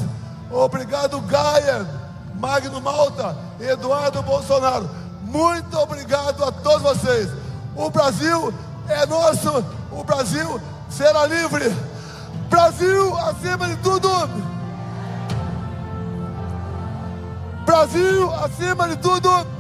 [SPEAKER 8] Obrigado, Gaia, Magno Malta, Eduardo Bolsonaro. Muito obrigado a todos vocês. O Brasil é nosso. O Brasil será livre. Brasil acima de tudo. Brasil acima de tudo.